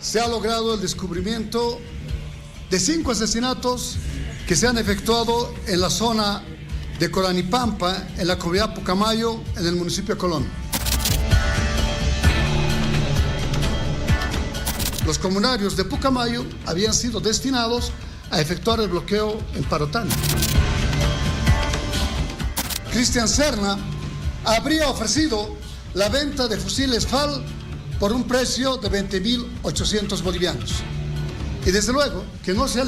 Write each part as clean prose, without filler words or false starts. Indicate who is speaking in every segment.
Speaker 1: se ha logrado el descubrimiento de 5 asesinatos que se han efectuado en la zona de Coranipampa, en la comunidad Pucamayo, en el municipio de Colón. Los comunarios de Pucamayo habían sido destinados a efectuar el bloqueo en Parotani. Cristian Serna habría ofrecido la venta de fusiles FAL por un precio de 20.800 bolivianos. Y desde luego que no se ha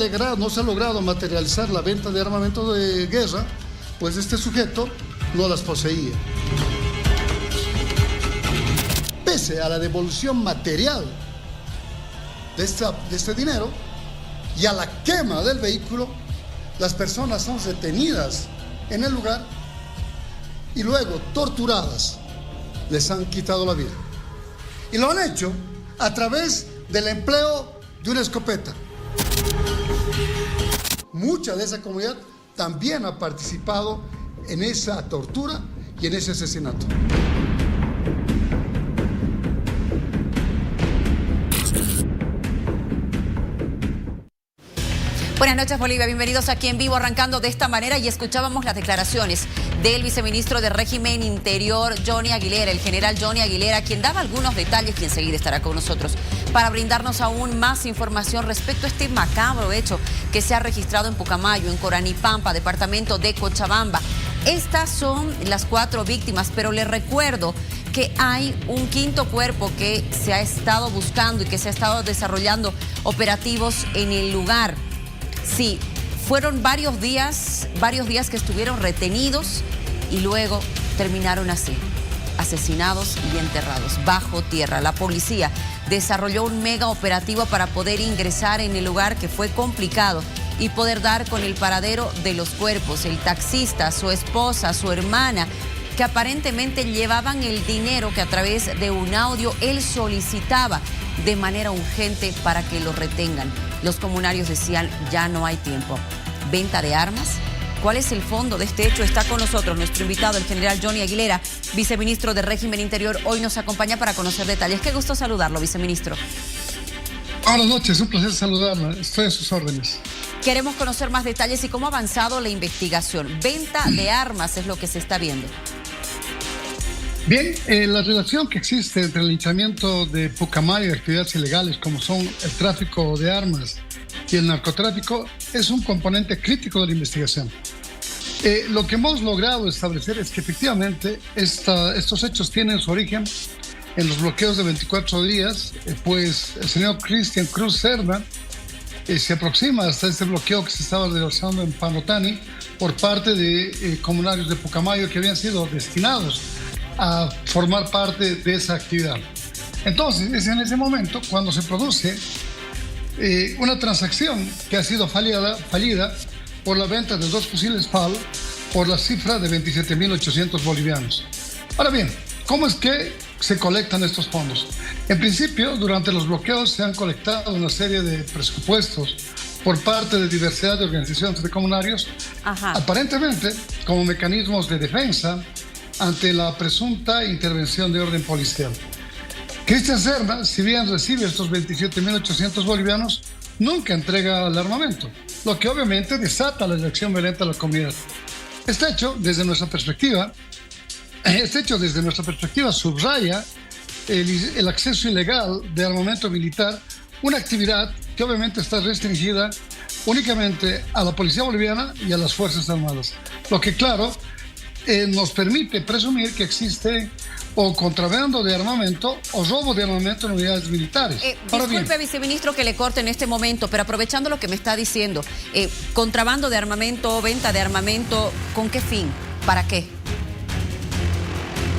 Speaker 1: logrado materializar la venta de armamento de guerra, pues este sujeto no las poseía. Pese a la devolución material de este dinero y a la quema del vehículo, las personas son retenidas en el lugar y luego torturadas. Les han quitado la vida. Y lo han hecho a través del empleo de una escopeta. Mucha de esa comunidad también ha participado en esa tortura y en ese asesinato.
Speaker 2: Buenas noches, Bolivia. Bienvenidos aquí en vivo, arrancando de esta manera, y escuchábamos las declaraciones del viceministro de Régimen Interior, Johnny Aguilera, el general Johnny Aguilera, quien daba algunos detalles y enseguida estará con nosotros para brindarnos aún más información respecto a este macabro hecho que se ha registrado en Pucamayo, en Coranipampa, departamento de Cochabamba. Estas son las 4 víctimas, pero les recuerdo que hay un 5.º cuerpo que se ha estado buscando y que se ha estado desarrollando operativos en el lugar. Sí, fueron varios días que estuvieron retenidos y luego terminaron así, asesinados y enterrados bajo tierra. La policía desarrolló un mega operativo para poder ingresar en el lugar, que fue complicado, y poder dar con el paradero de los cuerpos, el taxista, su esposa, su hermana, que aparentemente llevaban el dinero que a través de un audio él solicitaba de manera urgente para que lo retengan. Los comunarios decían, ya no hay tiempo. ¿Venta de armas? ¿Cuál es el fondo de este hecho? Está con nosotros nuestro invitado, el general Johnny Aguilera, viceministro de Régimen Interior. Hoy nos acompaña para conocer detalles. Qué gusto saludarlo, viceministro.
Speaker 1: Buenas noches, un placer saludarla. Estoy a sus órdenes.
Speaker 2: Queremos conocer más detalles y cómo ha avanzado la investigación. Venta de armas es lo que se está viendo.
Speaker 1: Bien, la relación que existe entre el linchamiento de Pucamayo y actividades ilegales como son el tráfico de armas y el narcotráfico es un componente crítico de la investigación. Lo que hemos logrado establecer es que efectivamente estos hechos tienen su origen en los bloqueos de 24 días, pues el señor Cristian Cruz Serna se aproxima hasta este bloqueo que se estaba realizando en Parotani por parte de comunarios de Pucamayo que habían sido destinados a formar parte de esa actividad. Entonces, es en ese momento cuando se produce una transacción que ha sido fallida por la venta de 2 fusiles FAL por la cifra de 27.800 bolivianos. Ahora bien, ¿cómo es que se colectan estos fondos? En principio, durante los bloqueos se han colectado una serie de presupuestos por parte de diversidad de organizaciones de comunarios, aparentemente como mecanismos de defensa ante la presunta intervención de orden policial. Cristian Serna, si bien recibe estos 27.800 bolivianos, nunca entrega el armamento, lo que obviamente desata la reacción violenta de la comunidad. Este hecho, desde nuestra perspectiva, subraya el acceso ilegal de armamento militar, una actividad que obviamente está restringida únicamente a la policía boliviana y a las Fuerzas Armadas, lo que claro nos permite presumir que existe o contrabando de armamento o robo de armamento en unidades militares.
Speaker 2: Disculpe, viceministro, que le corte en este momento, pero aprovechando lo que me está diciendo, contrabando de armamento, venta de armamento, ¿con qué fin? ¿Para qué?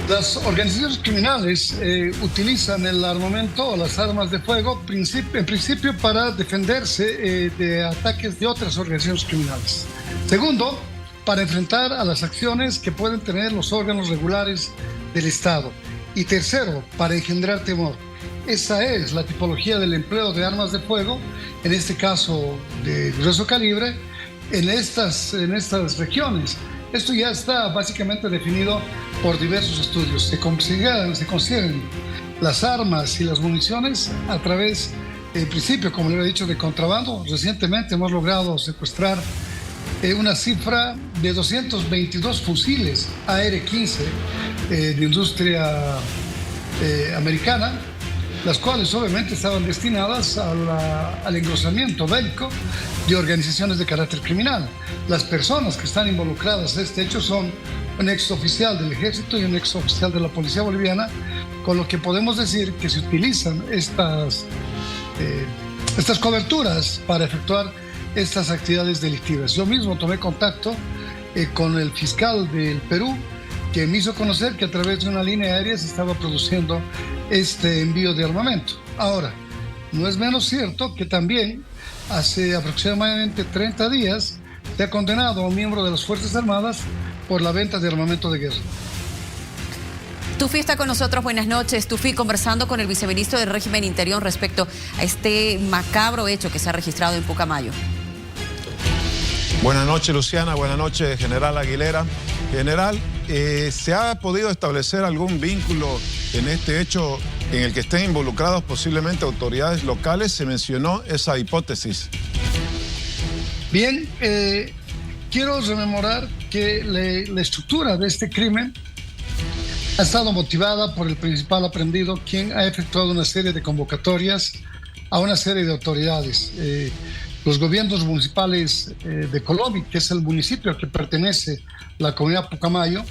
Speaker 1: Las organizaciones criminales utilizan el armamento o las armas de fuego en principio para defenderse de ataques de otras organizaciones criminales. Segundo, para enfrentar a las acciones que pueden tener los órganos regulares del Estado. Y tercero, para engendrar temor. Esa es la tipología del empleo de armas de fuego, en este caso de grueso calibre, en estas regiones. Esto ya está básicamente definido por diversos estudios. Se consiguen las armas y las municiones a través en principio, como le he dicho, de contrabando. Recientemente hemos logrado secuestrar una cifra de 222 fusiles AR-15 de industria americana, las cuales obviamente estaban destinadas al engrosamiento bélico de organizaciones de carácter criminal. Las personas que están involucradas en este hecho son un exoficial del ejército y un exoficial de la policía boliviana, con lo que podemos decir que se utilizan estas coberturas para efectuar estas actividades delictivas. Yo mismo tomé contacto con el fiscal del Perú, que me hizo conocer que a través de una línea aérea se estaba produciendo este envío de armamento. Ahora, no es menos cierto que también hace aproximadamente 30 días se ha condenado a un miembro de las Fuerzas Armadas por la venta de armamento de guerra.
Speaker 2: Tufi está con nosotros, buenas noches. Tufi, conversando con el viceministro del Régimen Interior respecto a este macabro hecho que se ha registrado en Pucamayo.
Speaker 3: Buenas noches, Luciana. Buenas noches, general Aguilera. General, ¿se ha podido establecer algún vínculo en este hecho en el que estén involucrados posiblemente autoridades locales? Se mencionó esa hipótesis.
Speaker 1: Bien, quiero rememorar que la estructura de este crimen ha estado motivada por el principal aprendido, quien ha efectuado una serie de convocatorias a una serie de autoridades. Los gobiernos municipales de Colombia, que es el municipio al que pertenece la comunidad Pucamayo,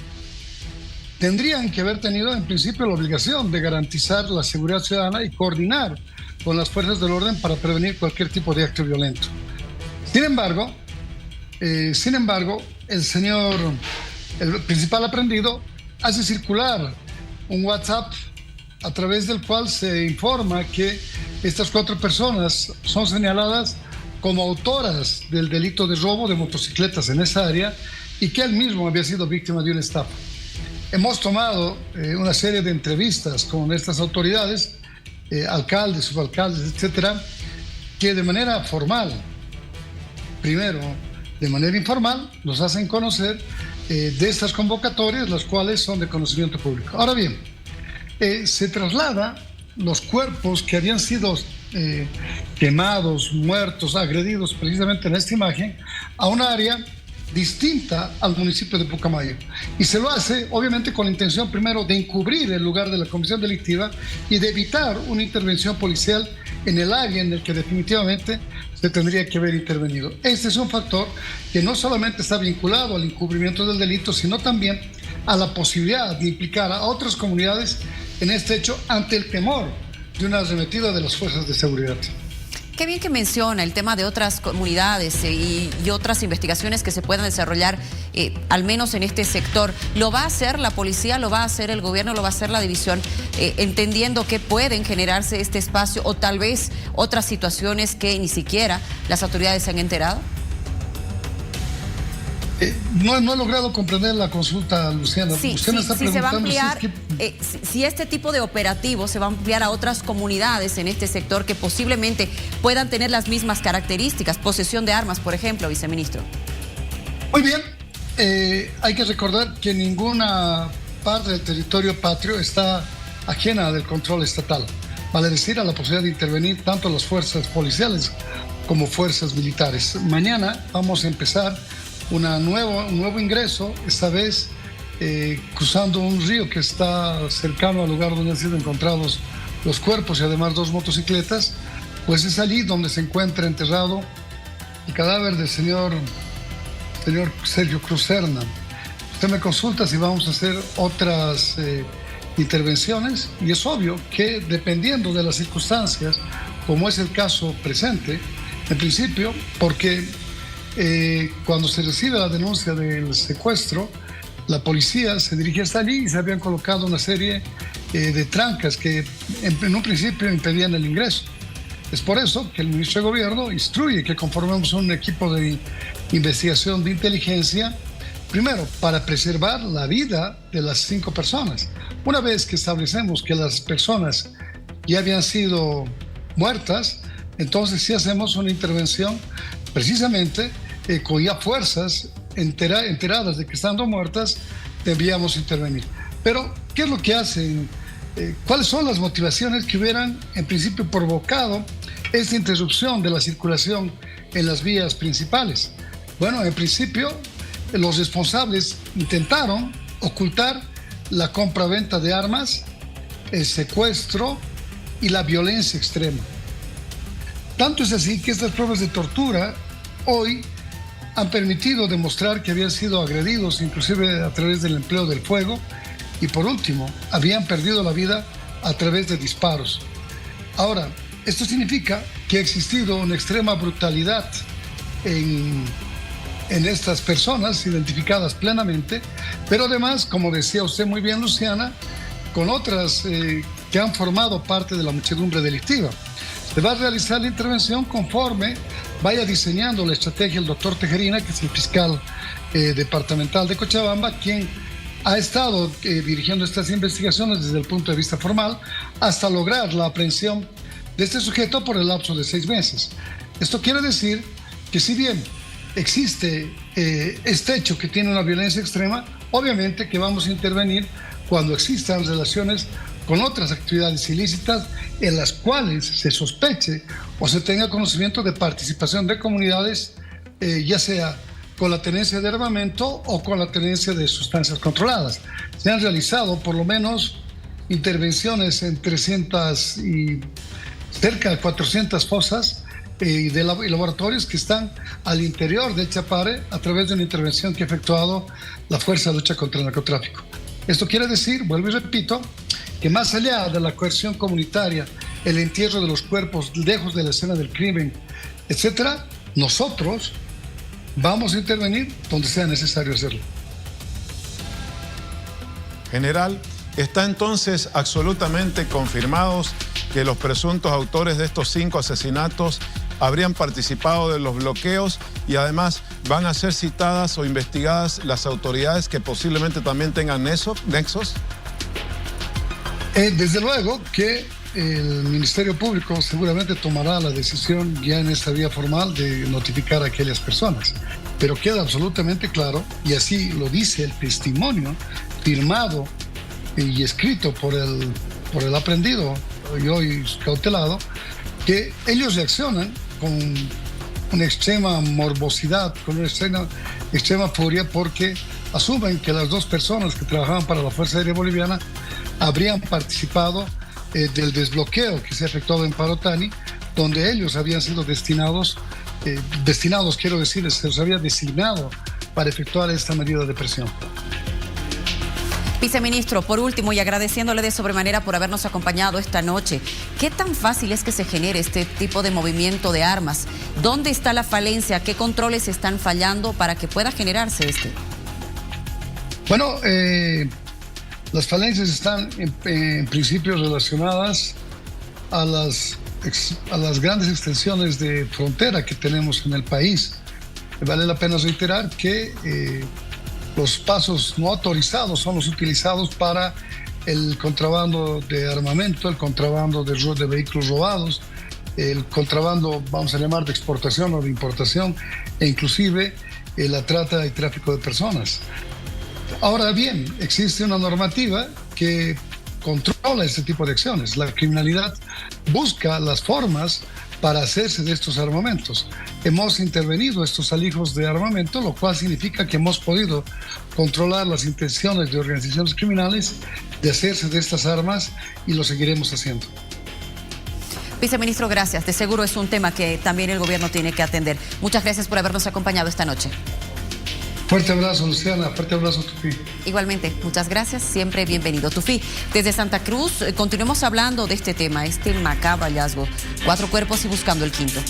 Speaker 1: tendrían que haber tenido en principio la obligación de garantizar la seguridad ciudadana y coordinar con las fuerzas del orden para prevenir cualquier tipo de acto violento. Sin embargo, el principal aprendido hace circular un WhatsApp a través del cual se informa que estas 4 personas son señaladas como autoras del delito de robo de motocicletas en esa área y que él mismo había sido víctima de una estafa. Hemos tomado una serie de entrevistas con estas autoridades, alcaldes, subalcaldes, etcétera, que de manera formal, primero de manera informal, nos hacen conocer de estas convocatorias, las cuales son de conocimiento público. Ahora bien, se traslada los cuerpos que habían sido quemados, muertos, agredidos precisamente en esta imagen, a un área distinta al municipio de Pucamayo. Y se lo hace obviamente con la intención primero de encubrir el lugar de la comisión delictiva y de evitar una intervención policial en el área en el que definitivamente se tendría que haber intervenido. Este es un factor que no solamente está vinculado al encubrimiento del delito, sino también a la posibilidad de implicar a otras comunidades en este hecho ante el temor de una arremetida de las fuerzas de seguridad.
Speaker 2: Qué bien que menciona el tema de otras comunidades y otras investigaciones que se puedan desarrollar, al menos en este sector. ¿Lo va a hacer la policía, lo va a hacer el gobierno, lo va a hacer la división, entendiendo que pueden generarse este espacio o tal vez otras situaciones que ni siquiera las autoridades se han enterado?
Speaker 1: No he logrado comprender la consulta, Luciana.
Speaker 2: Sí,
Speaker 1: Usted me está
Speaker 2: si se va a ampliar,
Speaker 1: si
Speaker 2: si este tipo de operativos se va a ampliar a otras comunidades en este sector que posiblemente puedan tener las mismas características, posesión de armas, por ejemplo, viceministro.
Speaker 1: Muy bien, hay que recordar que ninguna parte del territorio patrio está ajena del control estatal, vale decir, a la posibilidad de intervenir tanto las fuerzas policiales como fuerzas militares. Mañana vamos a empezar un nuevo ingreso, esta vez cruzando un río que está cercano al lugar donde han sido encontrados los cuerpos y además 2 motocicletas, pues es allí donde se encuentra enterrado el cadáver del señor Sergio Cruz Serna. Usted me consulta si vamos a hacer otras intervenciones y es obvio que dependiendo de las circunstancias, como es el caso presente, en principio, porque cuando se recibe la denuncia del secuestro, la policía se dirige hasta allí y se habían colocado una serie de trancas que en un principio impedían el ingreso. Es por eso que el ministro de Gobierno instruye que conformemos un equipo de investigación de inteligencia, primero para preservar la vida de las 5 personas. Una vez que establecemos que las personas ya habían sido muertas, entonces sí hacemos una intervención precisamente con ya fuerzas enteradas de que estando muertas debíamos intervenir. Pero, ¿qué es lo que hacen? ¿Cuáles son las motivaciones que hubieran en principio provocado esta interrupción de la circulación en las vías principales? Bueno, en principio, los responsables intentaron ocultar la compra-venta de armas, el secuestro y la violencia extrema. Tanto es así que estas pruebas de tortura hoy han permitido demostrar que habían sido agredidos, inclusive a través del empleo del fuego, y por último, habían perdido la vida a través de disparos. Ahora, esto significa que ha existido una extrema brutalidad en estas personas identificadas plenamente, pero además, como decía usted muy bien, Luciana, con otras que han formado parte de la muchedumbre delictiva. Se va a realizar la intervención conforme vaya diseñando la estrategia el doctor Tejerina, que es el fiscal departamental de Cochabamba, quien ha estado dirigiendo estas investigaciones desde el punto de vista formal hasta lograr la aprehensión de este sujeto por el lapso de 6 meses. Esto quiere decir que si bien existe este hecho que tiene una violencia extrema, obviamente que vamos a intervenir cuando existan relaciones con otras actividades ilícitas en las cuales se sospeche o se tenga conocimiento de participación de comunidades, ya sea con la tenencia de armamento o con la tenencia de sustancias controladas. Se han realizado por lo menos intervenciones en 300 y cerca de 400 fosas y laboratorios que están al interior de Chapare a través de una intervención que ha efectuado la Fuerza de Lucha contra el Narcotráfico. Esto quiere decir, vuelvo y repito, que más allá de la coerción comunitaria, el entierro de los cuerpos lejos de la escena del crimen, etcétera, nosotros vamos a intervenir donde sea necesario hacerlo.
Speaker 3: General, ¿está entonces absolutamente confirmados que los presuntos autores de estos 5 asesinatos habrían participado de los bloqueos y además van a ser citadas o investigadas las autoridades que posiblemente también tengan nexos?
Speaker 1: Desde luego que el Ministerio Público seguramente tomará la decisión ya en esta vía formal de notificar a aquellas personas, pero queda absolutamente claro, y así lo dice el testimonio firmado y escrito por el aprendido y hoy cautelado, que ellos reaccionan con una extrema morbosidad, con una extrema furia, porque asumen que las 2 personas que trabajaban para la Fuerza Aérea Boliviana habrían participado del desbloqueo que se ha efectuado en Parotani, donde ellos habían sido destinados, quiero decir, se los había designado para efectuar esta medida de presión.
Speaker 2: Viceministro, por último, y agradeciéndole de sobremanera por habernos acompañado esta noche, ¿qué tan fácil es que se genere este tipo de movimiento de armas? ¿Dónde está la falencia? ¿Qué controles están fallando para que pueda generarse este?
Speaker 1: Bueno, las falencias están en principio relacionadas a las grandes extensiones de frontera que tenemos en el país. Vale la pena reiterar que los pasos no autorizados son los utilizados para el contrabando de armamento, el contrabando de vehículos robados, el contrabando, vamos a llamar, de exportación o de importación, e inclusive la trata y tráfico de personas. Ahora bien, existe una normativa que controla este tipo de acciones. La criminalidad busca las formas para hacerse de estos armamentos. Hemos intervenido estos alijos de armamento, lo cual significa que hemos podido controlar las intenciones de organizaciones criminales de hacerse de estas armas y lo seguiremos haciendo.
Speaker 2: Viceministro, gracias. De seguro es un tema que también el gobierno tiene que atender. Muchas gracias por habernos acompañado esta noche.
Speaker 1: Fuerte abrazo, Luciana. Fuerte abrazo, Tufi.
Speaker 2: Igualmente, muchas gracias. Siempre bienvenido. Tufi, desde Santa Cruz, continuemos hablando de este tema, este macabro hallazgo. 4 cuerpos y buscando el 5.º.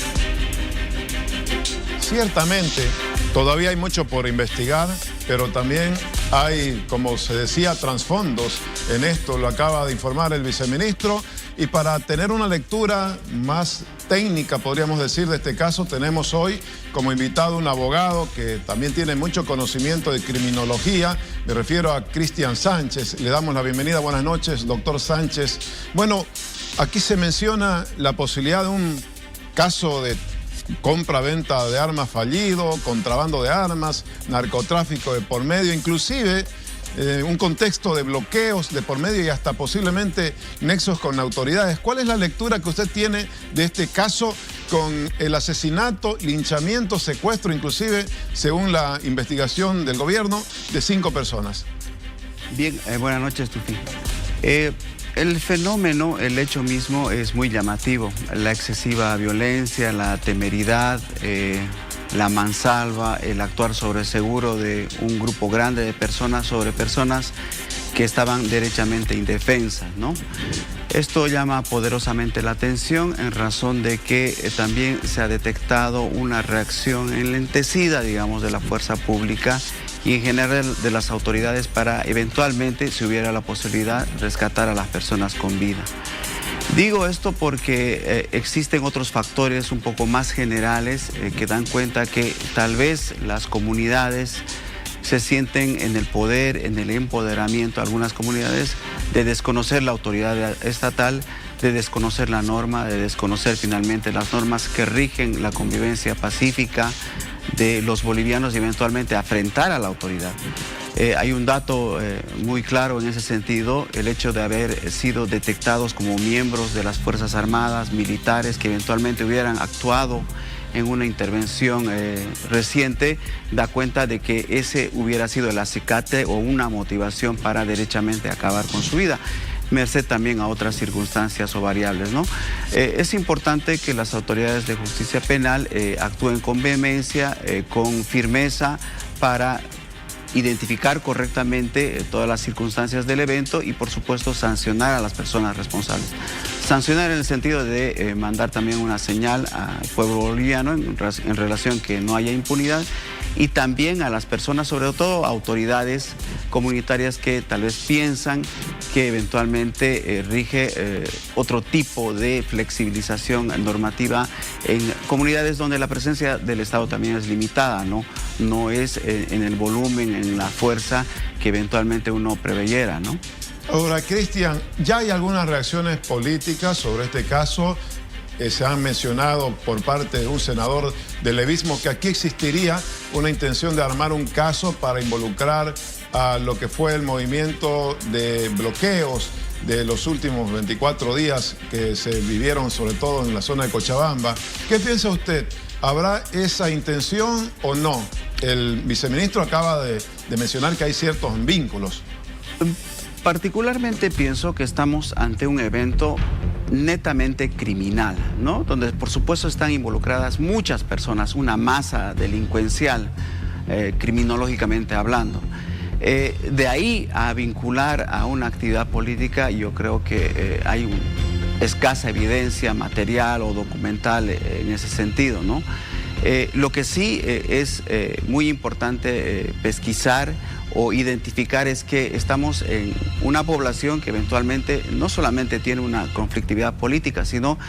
Speaker 3: Ciertamente, todavía hay mucho por investigar, pero también hay, como se decía, trasfondos en esto. Lo acaba de informar el viceministro. Y para tener una lectura más técnica, podríamos decir, de este caso, tenemos hoy como invitado un abogado que también tiene mucho conocimiento de criminología. Me refiero a Cristian Sánchez. Le damos la bienvenida. Buenas noches, doctor Sánchez. Bueno, aquí se menciona la posibilidad de un caso de compra-venta de armas fallido, contrabando de armas, narcotráfico de por medio. Inclusive un contexto de bloqueos de por medio y hasta posiblemente nexos con autoridades. ¿Cuál es la lectura que usted tiene de este caso con el asesinato, linchamiento, secuestro, inclusive, según la investigación del gobierno, de 5 personas?
Speaker 4: Bien, buenas noches, Tufi. El fenómeno, el hecho mismo es muy llamativo. La excesiva violencia, la temeridad, la mansalva, el actuar sobre seguro de un grupo grande de personas sobre personas que estaban derechamente indefensas, ¿no? Esto llama poderosamente la atención en razón de que también se ha detectado una reacción enlentecida, digamos, de la fuerza pública y en general de las autoridades para eventualmente, si hubiera la posibilidad, rescatar a las personas con vida. Digo esto porque existen otros factores un poco más generales que dan cuenta que tal vez las comunidades se sienten en el poder, en el empoderamiento, algunas comunidades, de desconocer la autoridad estatal, de desconocer la norma, de desconocer finalmente las normas que rigen la convivencia pacífica de los bolivianos y eventualmente afrentar a la autoridad. Hay un dato muy claro en ese sentido, el hecho de haber sido detectados como miembros de las Fuerzas Armadas, militares que eventualmente hubieran actuado en una intervención reciente, da cuenta de que ese hubiera sido el acicate o una motivación para derechamente acabar con su vida, merced también a otras circunstancias o variables, ¿no? Es importante que las autoridades de justicia penal actúen con vehemencia, con firmeza, para identificar correctamente todas las circunstancias del evento y por supuesto sancionar a las personas responsables. Sancionar en el sentido de mandar también una señal al pueblo boliviano en relación que no haya impunidad y también a las personas, sobre todo autoridades comunitarias que tal vez piensan que eventualmente rige otro tipo de flexibilización normativa en comunidades donde la presencia del Estado también es limitada, ¿no? No es en el volumen, en la fuerza que eventualmente uno preveyera, ¿no?
Speaker 3: Ahora, Cristian, ya hay algunas reacciones políticas sobre este caso. Se han mencionado por parte de un senador del levismo que aquí existiría una intención de armar un caso para involucrar a lo que fue el movimiento de bloqueos de los últimos 24 días que se vivieron sobre todo en la zona de Cochabamba. ¿Qué piensa usted? ¿Habrá esa intención o no? El viceministro acaba de mencionar que hay ciertos vínculos.
Speaker 4: Particularmente pienso que estamos ante un evento netamente criminal, ¿no? Donde por supuesto están involucradas muchas personas, una masa delincuencial, criminológicamente hablando. De ahí a vincular a una actividad política, yo creo que hay escasa evidencia material o documental en ese sentido, ¿no? Lo que sí es muy importante pesquisar o identificar es que estamos en una población que eventualmente no solamente tiene una conflictividad política, sino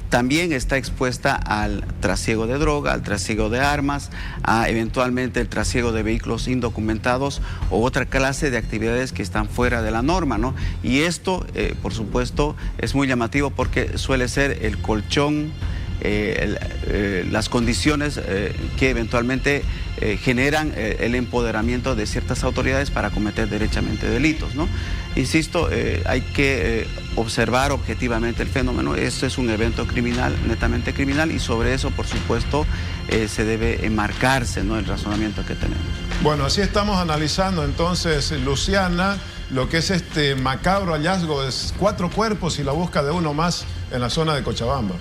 Speaker 4: también está expuesta al trasiego de droga, al trasiego de armas, a eventualmente el trasiego de vehículos indocumentados o otra clase de actividades que están fuera de la norma, ¿no? Y esto, por supuesto, es muy llamativo porque suele ser el colchón, las condiciones que eventualmente generan el empoderamiento de ciertas autoridades para cometer derechamente delitos, ¿no? Insisto, hay que observar objetivamente el fenómeno. Esto es un evento criminal, netamente criminal, y sobre eso, por supuesto, se debe enmarcarse, ¿no?, el razonamiento que tenemos.
Speaker 3: Bueno, así estamos analizando entonces, Luciana, lo que es este macabro hallazgo de 4 cuerpos y la búsqueda de uno más en la zona de Cochabamba.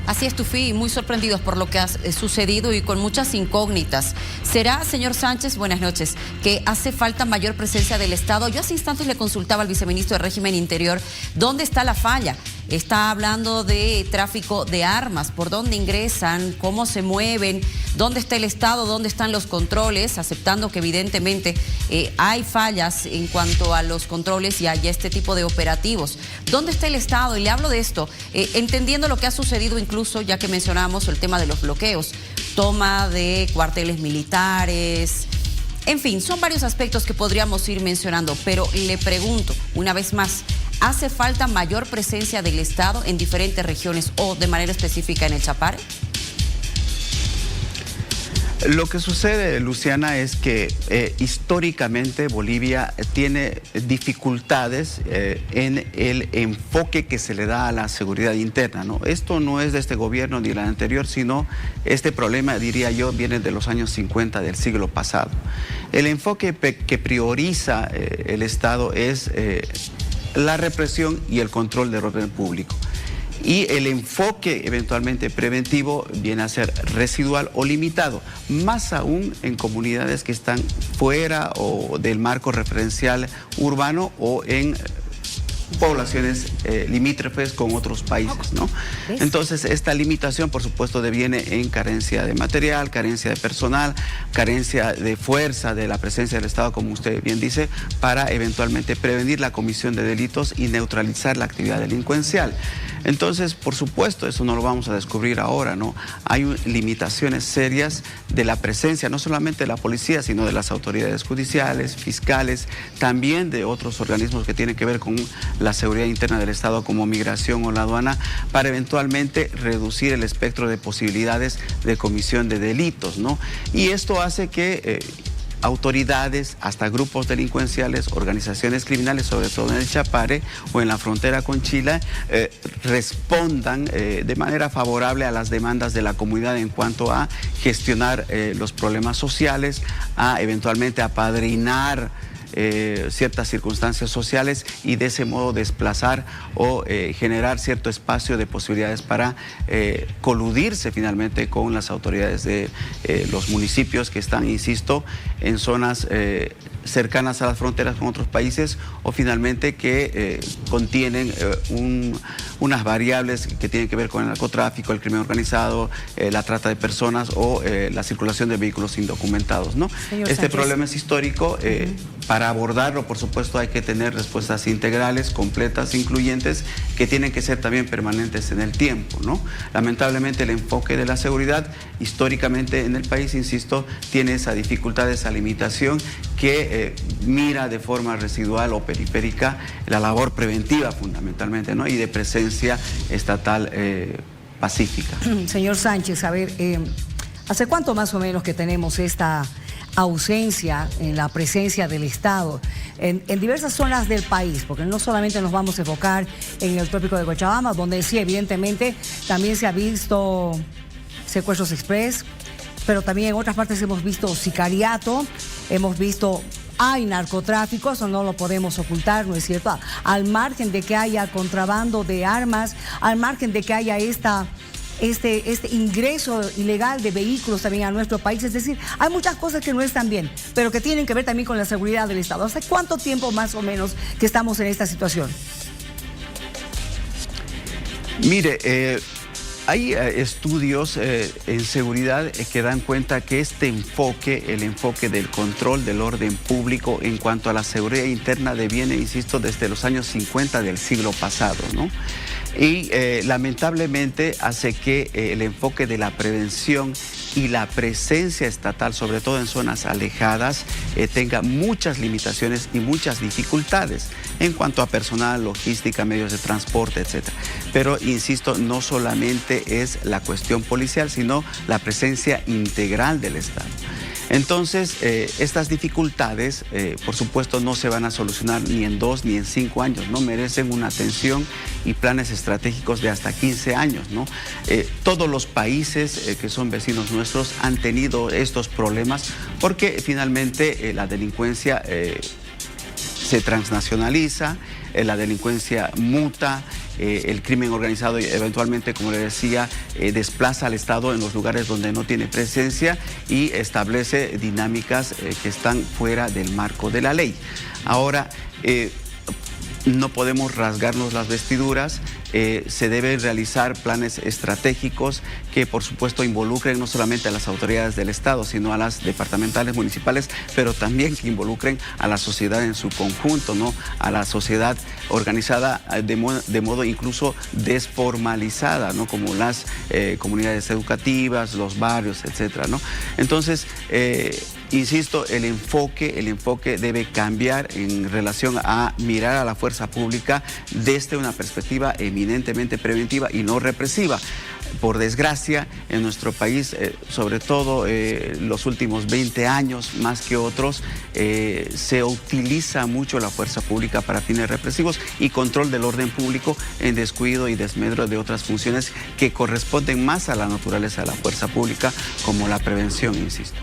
Speaker 2: Así es, Tufi, muy sorprendidos por lo que ha sucedido y con muchas incógnitas. ¿Será, señor Sánchez, buenas noches, que hace falta mayor presencia del Estado? Yo hace instantes le consultaba al viceministro de Régimen Interior dónde está la falla. Está hablando de tráfico de armas, por dónde ingresan, cómo se mueven, dónde está el Estado, dónde están los controles, aceptando que evidentemente hay fallas en cuanto a los controles y a este tipo de operativos. ¿Dónde está el Estado? Y le hablo de esto, entendiendo lo que ha sucedido incluso, ya que mencionábamos el tema de los bloqueos, toma de cuarteles militares. En fin, son varios aspectos que podríamos ir mencionando, pero le pregunto una vez más, ¿hace falta mayor presencia del Estado en diferentes regiones o de manera específica en el Chapare?
Speaker 4: Lo que sucede, Luciana, es que históricamente Bolivia tiene dificultades en el enfoque que se le da a la seguridad interna, ¿no? Esto no es de este gobierno ni del anterior, sino este problema, diría yo, viene de los años 50 del siglo pasado. El enfoque que prioriza el Estado es la represión y el control del orden público. Y el enfoque eventualmente preventivo viene a ser residual o limitado, más aún en comunidades que están fuera o del marco referencial urbano o en poblaciones limítrofes con otros países, ¿no? Entonces, esta limitación, por supuesto, deviene en carencia de material, carencia de personal, carencia de fuerza de la presencia del Estado, como usted bien dice, para eventualmente prevenir la comisión de delitos y neutralizar la actividad delincuencial. Entonces, por supuesto, eso no lo vamos a descubrir ahora, ¿no? Hay limitaciones serias de la presencia, no solamente de la policía, sino de las autoridades judiciales, fiscales, también de otros organismos que tienen que ver con la seguridad interna del Estado, como migración o la aduana, para eventualmente reducir el espectro de posibilidades de comisión de delitos, ¿no? Y esto hace que autoridades, hasta grupos delincuenciales, organizaciones criminales, sobre todo en el Chapare o en la frontera con Chile, respondan de manera favorable a las demandas de la comunidad en cuanto a gestionar los problemas sociales, a eventualmente apadrinar ciertas circunstancias sociales y de ese modo desplazar o generar cierto espacio de posibilidades para coludirse finalmente con las autoridades de los municipios que están, insisto, en zonas cercanas a las fronteras con otros países o finalmente que contienen unas variables que tienen que ver con el narcotráfico, el crimen organizado, la trata de personas o la circulación de vehículos indocumentados, ¿no? Este problema es histórico. Para abordarlo, por supuesto, hay que tener respuestas integrales, completas, incluyentes, que tienen que ser también permanentes en el tiempo, ¿no? Lamentablemente, el enfoque de la seguridad históricamente en el país, insisto, tiene esa dificultad, esa limitación que mira de forma residual o periférica la labor preventiva fundamentalmente, ¿no? Y de presencia estatal pacífica.
Speaker 5: Señor Sánchez, a ver, ¿hace cuánto más o menos que tenemos esta ausencia en la presencia del Estado en diversas zonas del país? Porque no solamente nos vamos a enfocar en el trópico de Cochabamba, donde sí, evidentemente, también se ha visto secuestros express, pero también en otras partes hemos visto sicariato, hemos visto, hay narcotráfico, eso no lo podemos ocultar, ¿no es cierto? Al margen de que haya contrabando de armas, al margen de que haya este ingreso ilegal de vehículos también a nuestro país. Es decir, hay muchas cosas que no están bien, pero que tienen que ver también con la seguridad del Estado. ¿Hace cuánto tiempo más o menos que estamos en esta situación?
Speaker 4: Mire, hay estudios en seguridad que dan cuenta que este enfoque, el enfoque del control del orden público en cuanto a la seguridad interna deviene, insisto, desde los años 50 del siglo pasado, ¿no? Y lamentablemente hace que el enfoque de la prevención y la presencia estatal, sobre todo en zonas alejadas, tenga muchas limitaciones y muchas dificultades en cuanto a personal, logística, medios de transporte, etc. Pero, insisto, no solamente es la cuestión policial, sino la presencia integral del Estado. Entonces, estas dificultades, por supuesto, no se van a solucionar ni en 2 ni en 5 años, ¿no? Merecen una atención y planes estratégicos de hasta 15 años, ¿no? Todos los países que son vecinos nuestros han tenido estos problemas porque finalmente la delincuencia se transnacionaliza, la delincuencia muta, el crimen organizado eventualmente, como le decía, desplaza al Estado en los lugares donde no tiene presencia y establece dinámicas que están fuera del marco de la ley. Ahora, no podemos rasgarnos las vestiduras, se deben realizar planes estratégicos que por supuesto involucren no solamente a las autoridades del Estado, sino a las departamentales, municipales, pero también que involucren a la sociedad en su conjunto, ¿no? A la sociedad organizada de modo incluso desformalizada, ¿no? Como las comunidades educativas, los barrios, etcétera, ¿no? Entonces, Insisto, el enfoque debe cambiar en relación a mirar a la fuerza pública desde una perspectiva eminentemente preventiva y no represiva. Por desgracia, en nuestro país, sobre todo los últimos 20 años más que otros, se utiliza mucho la fuerza pública para fines represivos y control del orden público en descuido y desmedro de otras funciones que corresponden más a la naturaleza de la fuerza pública, como la prevención, insisto.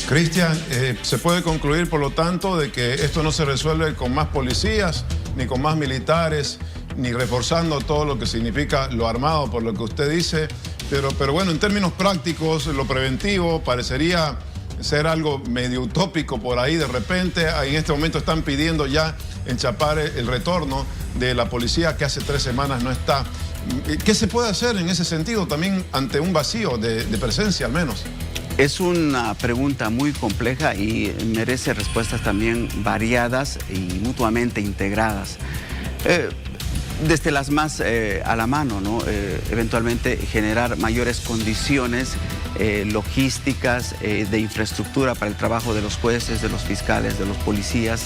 Speaker 3: Cristian, ¿se puede concluir, por lo tanto, de que esto no se resuelve con más policías, ni con más militares, ni reforzando todo lo que significa lo armado, por lo que usted dice? Pero bueno, en términos prácticos, lo preventivo parecería ser algo medio utópico por ahí de repente. En este momento están pidiendo ya en Chapare el retorno de la policía que hace 3 semanas no está. ¿Qué se puede hacer en ese sentido también ante un vacío de presencia al menos?
Speaker 4: Es una pregunta muy compleja y merece respuestas también variadas y mutuamente integradas. Desde las más a la mano, ¿no? Eventualmente generar mayores condiciones logísticas, de infraestructura para el trabajo de los jueces, de los fiscales, de los policías,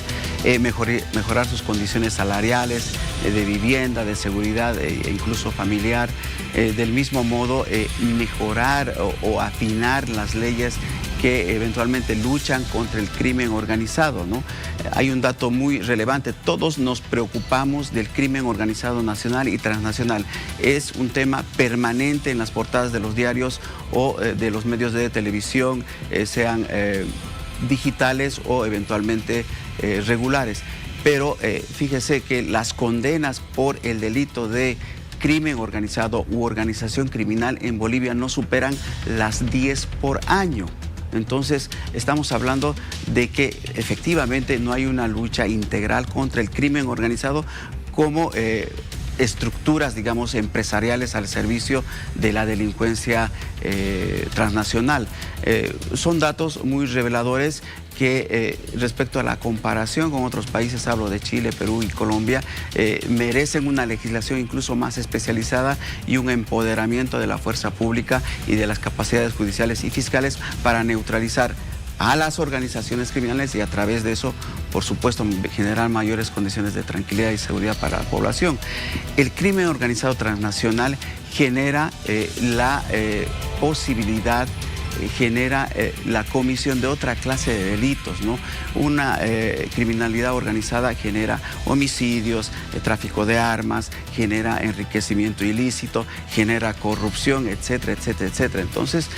Speaker 4: mejorar sus condiciones salariales, de vivienda, de seguridad e incluso familiar. Del mismo modo, mejorar o afinar las leyes que eventualmente luchan contra el crimen organizado, ¿no? Hay un dato muy relevante: todos nos preocupamos del crimen organizado nacional y transnacional. Es un tema permanente en las portadas de los diarios o de los medios de televisión, sean digitales o eventualmente regulares. Pero fíjese que las condenas por el delito de crimen organizado u organización criminal en Bolivia no superan las 10 por año. Entonces, estamos hablando de que efectivamente no hay una lucha integral contra el crimen organizado como estructuras, digamos, empresariales al servicio de la delincuencia transnacional. Son datos muy reveladores que respecto a la comparación con otros países, hablo de Chile, Perú y Colombia, merecen una legislación incluso más especializada y un empoderamiento de la fuerza pública y de las capacidades judiciales y fiscales para neutralizar a las organizaciones criminales y a través de eso, por supuesto, generar mayores condiciones de tranquilidad y seguridad para la población. El crimen organizado transnacional genera la posibilidad, genera la comisión de otra clase de delitos, ¿no? Una criminalidad organizada genera homicidios, tráfico de armas, genera enriquecimiento ilícito, genera corrupción, etcétera, etcétera, etcétera. Entonces,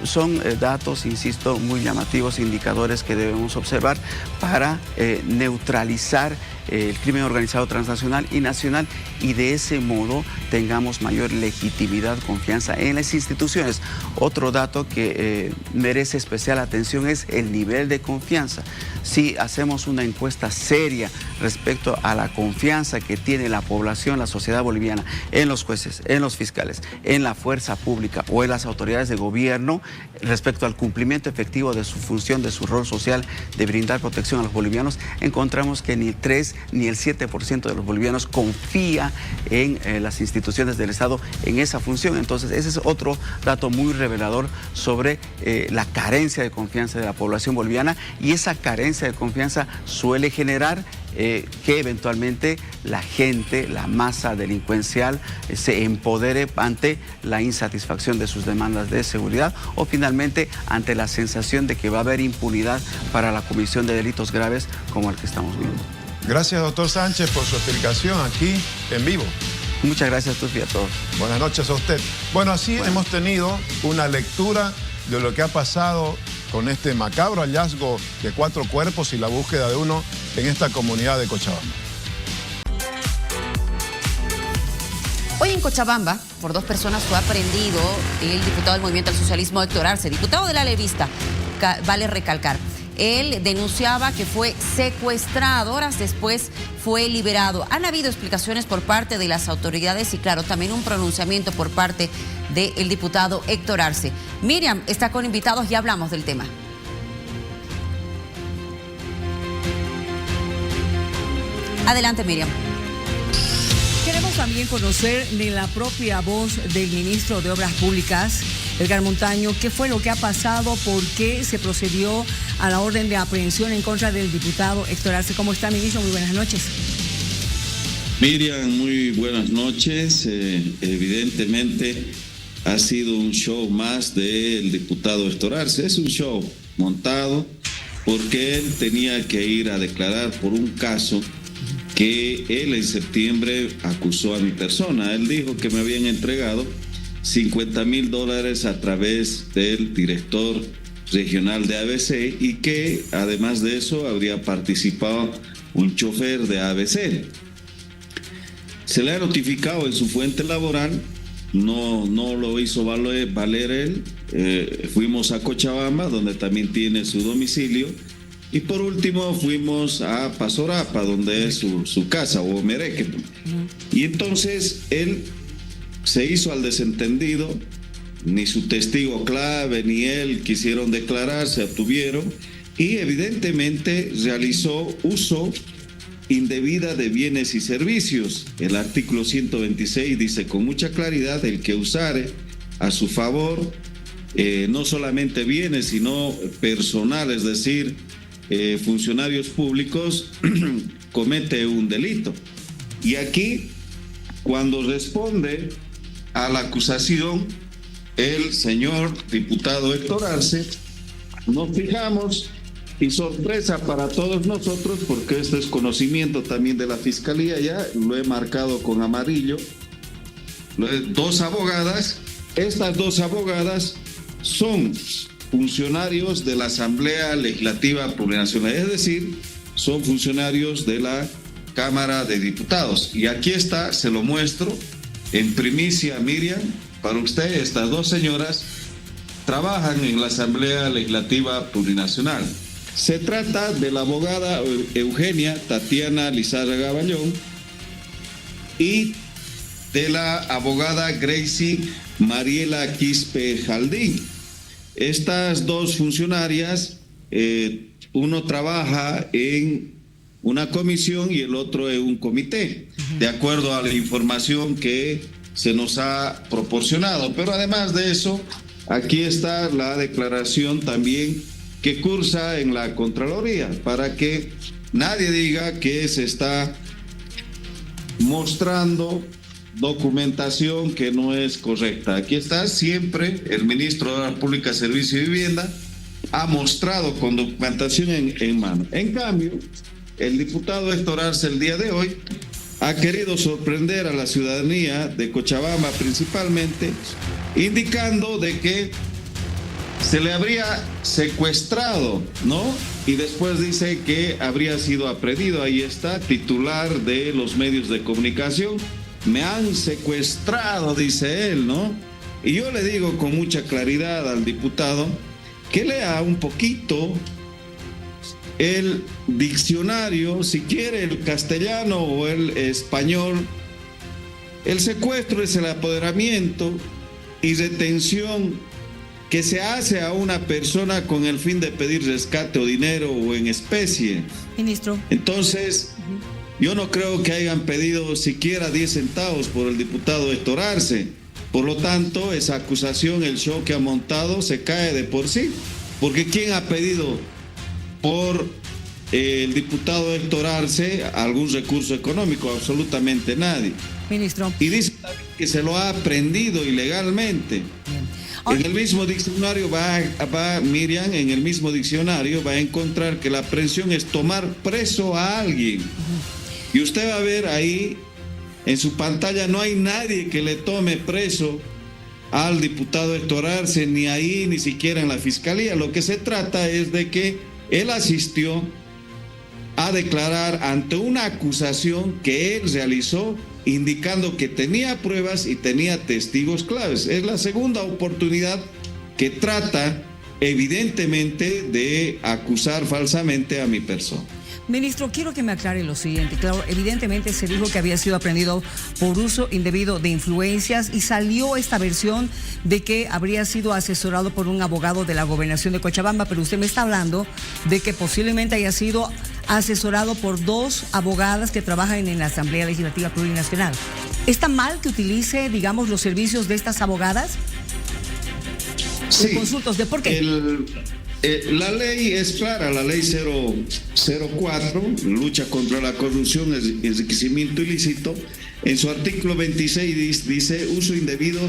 Speaker 4: son datos, insisto, muy llamativos, indicadores que debemos observar para neutralizar el crimen organizado transnacional y nacional, y de ese modo tengamos mayor legitimidad, confianza en las instituciones. Otro dato que merece especial atención es el nivel de confianza. Si hacemos una encuesta seria respecto a la confianza que tiene la población, la sociedad boliviana, en los jueces, en los fiscales, en la fuerza pública o en las autoridades de gobierno, respecto al cumplimiento efectivo de su función, de su rol social de brindar protección a los bolivianos, encontramos que ni el 3 ni el 7% de los bolivianos confía en las instituciones del Estado en esa función. Entonces, ese es otro dato muy revelador sobre la carencia de confianza de la población boliviana, y esa carencia de confianza suele generar que eventualmente la gente, la masa delincuencial, se empodere ante la insatisfacción de sus demandas de seguridad o finalmente ante la sensación de que va a haber impunidad para la comisión de delitos graves como el que estamos viendo.
Speaker 3: Gracias, doctor Sánchez, por su explicación aquí en vivo.
Speaker 4: Muchas gracias, Tufi, a todos.
Speaker 3: Buenas noches a usted. Bueno, así hemos tenido una lectura de lo que ha pasado con este macabro hallazgo de 4 cuerpos y la búsqueda de uno en esta comunidad de Cochabamba.
Speaker 2: Hoy en Cochabamba, por 2 personas fue aprehendido el diputado del Movimiento al Socialismo, Héctor Arce, diputado de la Levista. Vale recalcar, él denunciaba que fue secuestrado, horas después fue liberado. Han habido explicaciones por parte de las autoridades y, claro, también un pronunciamiento por parte del diputado Héctor Arce. Miriam está con invitados y hablamos del tema. Adelante, Miriam.
Speaker 5: Queremos también conocer de la propia voz del ministro de Obras Públicas, Edgar Montaño, qué fue lo que ha pasado, por qué se procedió a la orden de aprehensión en contra del diputado Héctor Arce. ¿Cómo está, ministro? Muy buenas noches.
Speaker 6: Miriam, muy buenas noches. Evidentemente ha sido un show más del diputado Héctor Arce. Es un show montado porque él tenía que ir a declarar por un caso que él en septiembre acusó a mi persona. Él dijo que me habían entregado $50,000 a través del director regional de ABC y que además de eso habría participado un chofer de ABC. Se le ha notificado en su fuente laboral, no lo hizo valer él. Fuimos a Cochabamba, donde también tiene su domicilio, y por último fuimos a Pasorapa, donde es su casa, o Mereque. Y entonces él se hizo al desentendido, ni su testigo clave ni él quisieron declarar, se abstuvieron, y evidentemente realizó uso indebida de bienes y servicios. El artículo 126 dice con mucha claridad: el que usare a su favor no solamente bienes, sino personal, es decir, funcionarios públicos, comete un delito. Y aquí, cuando responde a la acusación el señor diputado Héctor Arce, nos fijamos, y sorpresa para todos nosotros, porque este es conocimiento también de la Fiscalía, ya lo he marcado con amarillo, dos abogadas. Estas dos abogadas son funcionarios de la Asamblea Legislativa Plurinacional, es decir, son funcionarios de la Cámara de Diputados. Y aquí está, se lo muestro en primicia, Miriam, para usted. Estas dos señoras trabajan en la Asamblea Legislativa Plurinacional. Se trata de la abogada Eugenia Tatiana Lizárraga Ballón y de la abogada Gracie Mariela Quispe Jaldín. Estas dos funcionarias, uno trabaja en una comisión y el otro en un comité, de acuerdo a la información que se nos ha proporcionado. Pero además de eso, aquí está la declaración también que cursa en la Contraloría, para que nadie diga que se está mostrando documentación que no es correcta. Aquí está, siempre el ministro de Obras Públicas, Servicio y Vivienda ha mostrado con documentación en mano. En cambio, el diputado Héctor Arce el día de hoy ha querido sorprender a la ciudadanía de Cochabamba principalmente, indicando de que se le habría secuestrado, ¿no? Y después dice que habría sido aprehendido. Ahí está, titular de los medios de comunicación. Me han secuestrado, dice él, ¿no? Y yo le digo con mucha claridad al diputado que lea un poquito el diccionario, si quiere el castellano o el español. El secuestro es el apoderamiento y retención que se hace a una persona con el fin de pedir rescate o dinero o en especie.
Speaker 5: Ministro.
Speaker 6: Entonces, yo no creo que hayan pedido siquiera 10 centavos por el diputado Héctor Arce. Por lo tanto, esa acusación, el show que ha montado, se cae de por sí. Porque ¿quién ha pedido por el diputado Héctor Arce algún recurso económico? Absolutamente nadie.
Speaker 5: Ministro.
Speaker 6: Y dice también que se lo ha aprendido ilegalmente. Bien. En el mismo diccionario Miriam, en el mismo diccionario va a encontrar que la aprehensión es tomar preso a alguien. Y usted va a ver ahí, en su pantalla, no hay nadie que le tome preso al diputado Héctor Arce, ni ahí, ni siquiera en la Fiscalía. Lo que se trata es de que él asistió a declarar ante una acusación que él realizó, indicando que tenía pruebas y tenía testigos claves. Es la segunda oportunidad que trata, evidentemente, de acusar falsamente a mi persona.
Speaker 5: Ministro, quiero que me aclare lo siguiente. Claro, evidentemente se dijo que había sido aprendido por uso indebido de influencias y salió esta versión de que habría sido asesorado por un abogado de la gobernación de Cochabamba, pero usted me está hablando de que posiblemente haya sido asesorado por 2 abogadas que trabajan en la Asamblea Legislativa Plurinacional. ¿Está mal que utilice, digamos, los servicios de estas abogadas?
Speaker 6: Sí.
Speaker 5: Consultos de por qué.
Speaker 6: La ley es clara, la ley 004, lucha contra la corrupción, enriquecimiento ilícito. En su artículo 26 dice uso indebido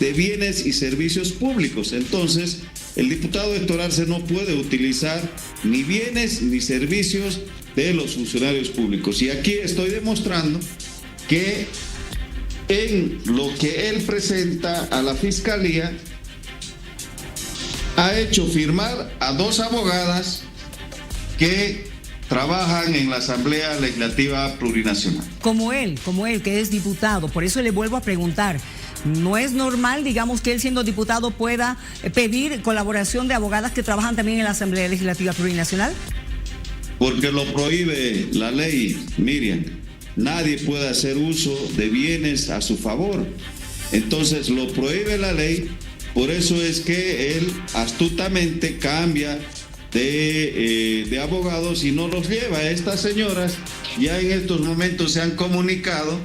Speaker 6: de bienes y servicios públicos. Entonces, el diputado Héctor Arce no puede utilizar ni bienes ni servicios de los funcionarios públicos. Y aquí estoy demostrando que en lo que él presenta a la Fiscalía, ha hecho firmar a 2 abogadas que trabajan en la Asamblea Legislativa Plurinacional.
Speaker 5: Como él, que es diputado. Por eso le vuelvo a preguntar. ¿No es normal, digamos, que él siendo diputado pueda pedir colaboración de abogadas que trabajan también en la Asamblea Legislativa Plurinacional?
Speaker 6: Porque lo prohíbe la ley, Miriam. Nadie puede hacer uso de bienes a su favor. Entonces lo prohíbe la ley. Por eso es que él astutamente cambia de abogados y no los lleva. Estas señoras ya en estos momentos se han comunicado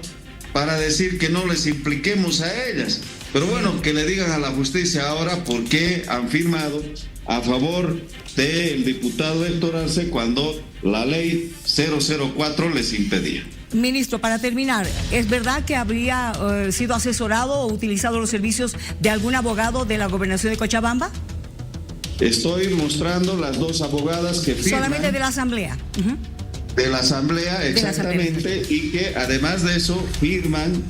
Speaker 6: para decir que no les impliquemos a ellas. Pero bueno, que le digan a la justicia ahora por qué han firmado a favor del diputado Héctor Arce cuando la ley 004 les impedía.
Speaker 5: Ministro, para terminar, ¿es verdad que habría sido asesorado o utilizado los servicios de algún abogado de la gobernación de Cochabamba?
Speaker 6: Estoy mostrando las 2 abogadas que firman.
Speaker 5: Solamente de la Asamblea.
Speaker 6: De la Asamblea, exactamente, y que además de eso firman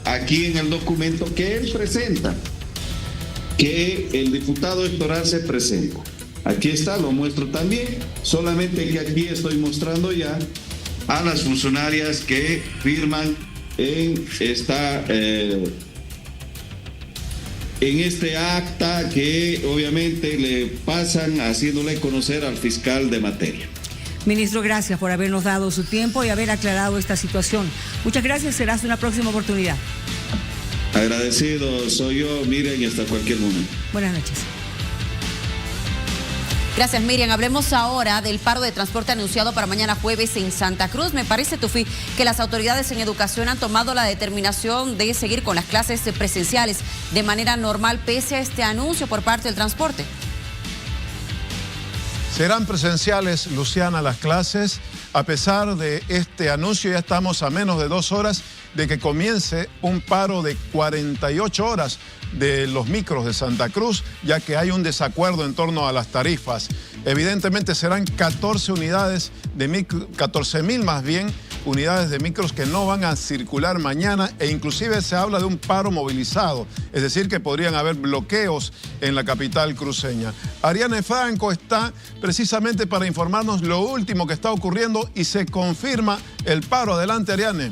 Speaker 6: aquí en el documento que él presenta, que el diputado Héctor Arce presenta. Aquí está, lo muestro también, solamente que aquí estoy mostrando ya a las funcionarias que firman en este acta que obviamente le pasan haciéndole conocer al fiscal de materia.
Speaker 5: Ministro, gracias por habernos dado su tiempo y haber aclarado esta situación. Muchas gracias, será hasta una próxima oportunidad.
Speaker 6: Agradecido soy yo, Miriam, y hasta cualquier momento.
Speaker 5: Buenas noches.
Speaker 2: Gracias, Miriam. Hablemos ahora del paro de transporte anunciado para mañana jueves en Santa Cruz. Me parece, Tufi, que las autoridades en educación han tomado la determinación de seguir con las clases presenciales de manera normal pese a este anuncio por parte del transporte.
Speaker 3: Serán presenciales, Luciana, las clases. A pesar de este anuncio, ya estamos a menos de 2 horas de que comience un paro de 48 horas de los micros de Santa Cruz, ya que hay un desacuerdo en torno a las tarifas. Evidentemente serán 14 unidades de micro, 14.000 más bien, unidades de micros que no van a circular mañana e inclusive se habla de un paro movilizado, es decir, que podrían haber bloqueos en la capital cruceña. Ariane Franco está precisamente para informarnos lo último que está ocurriendo y se confirma el paro. Adelante, Ariane.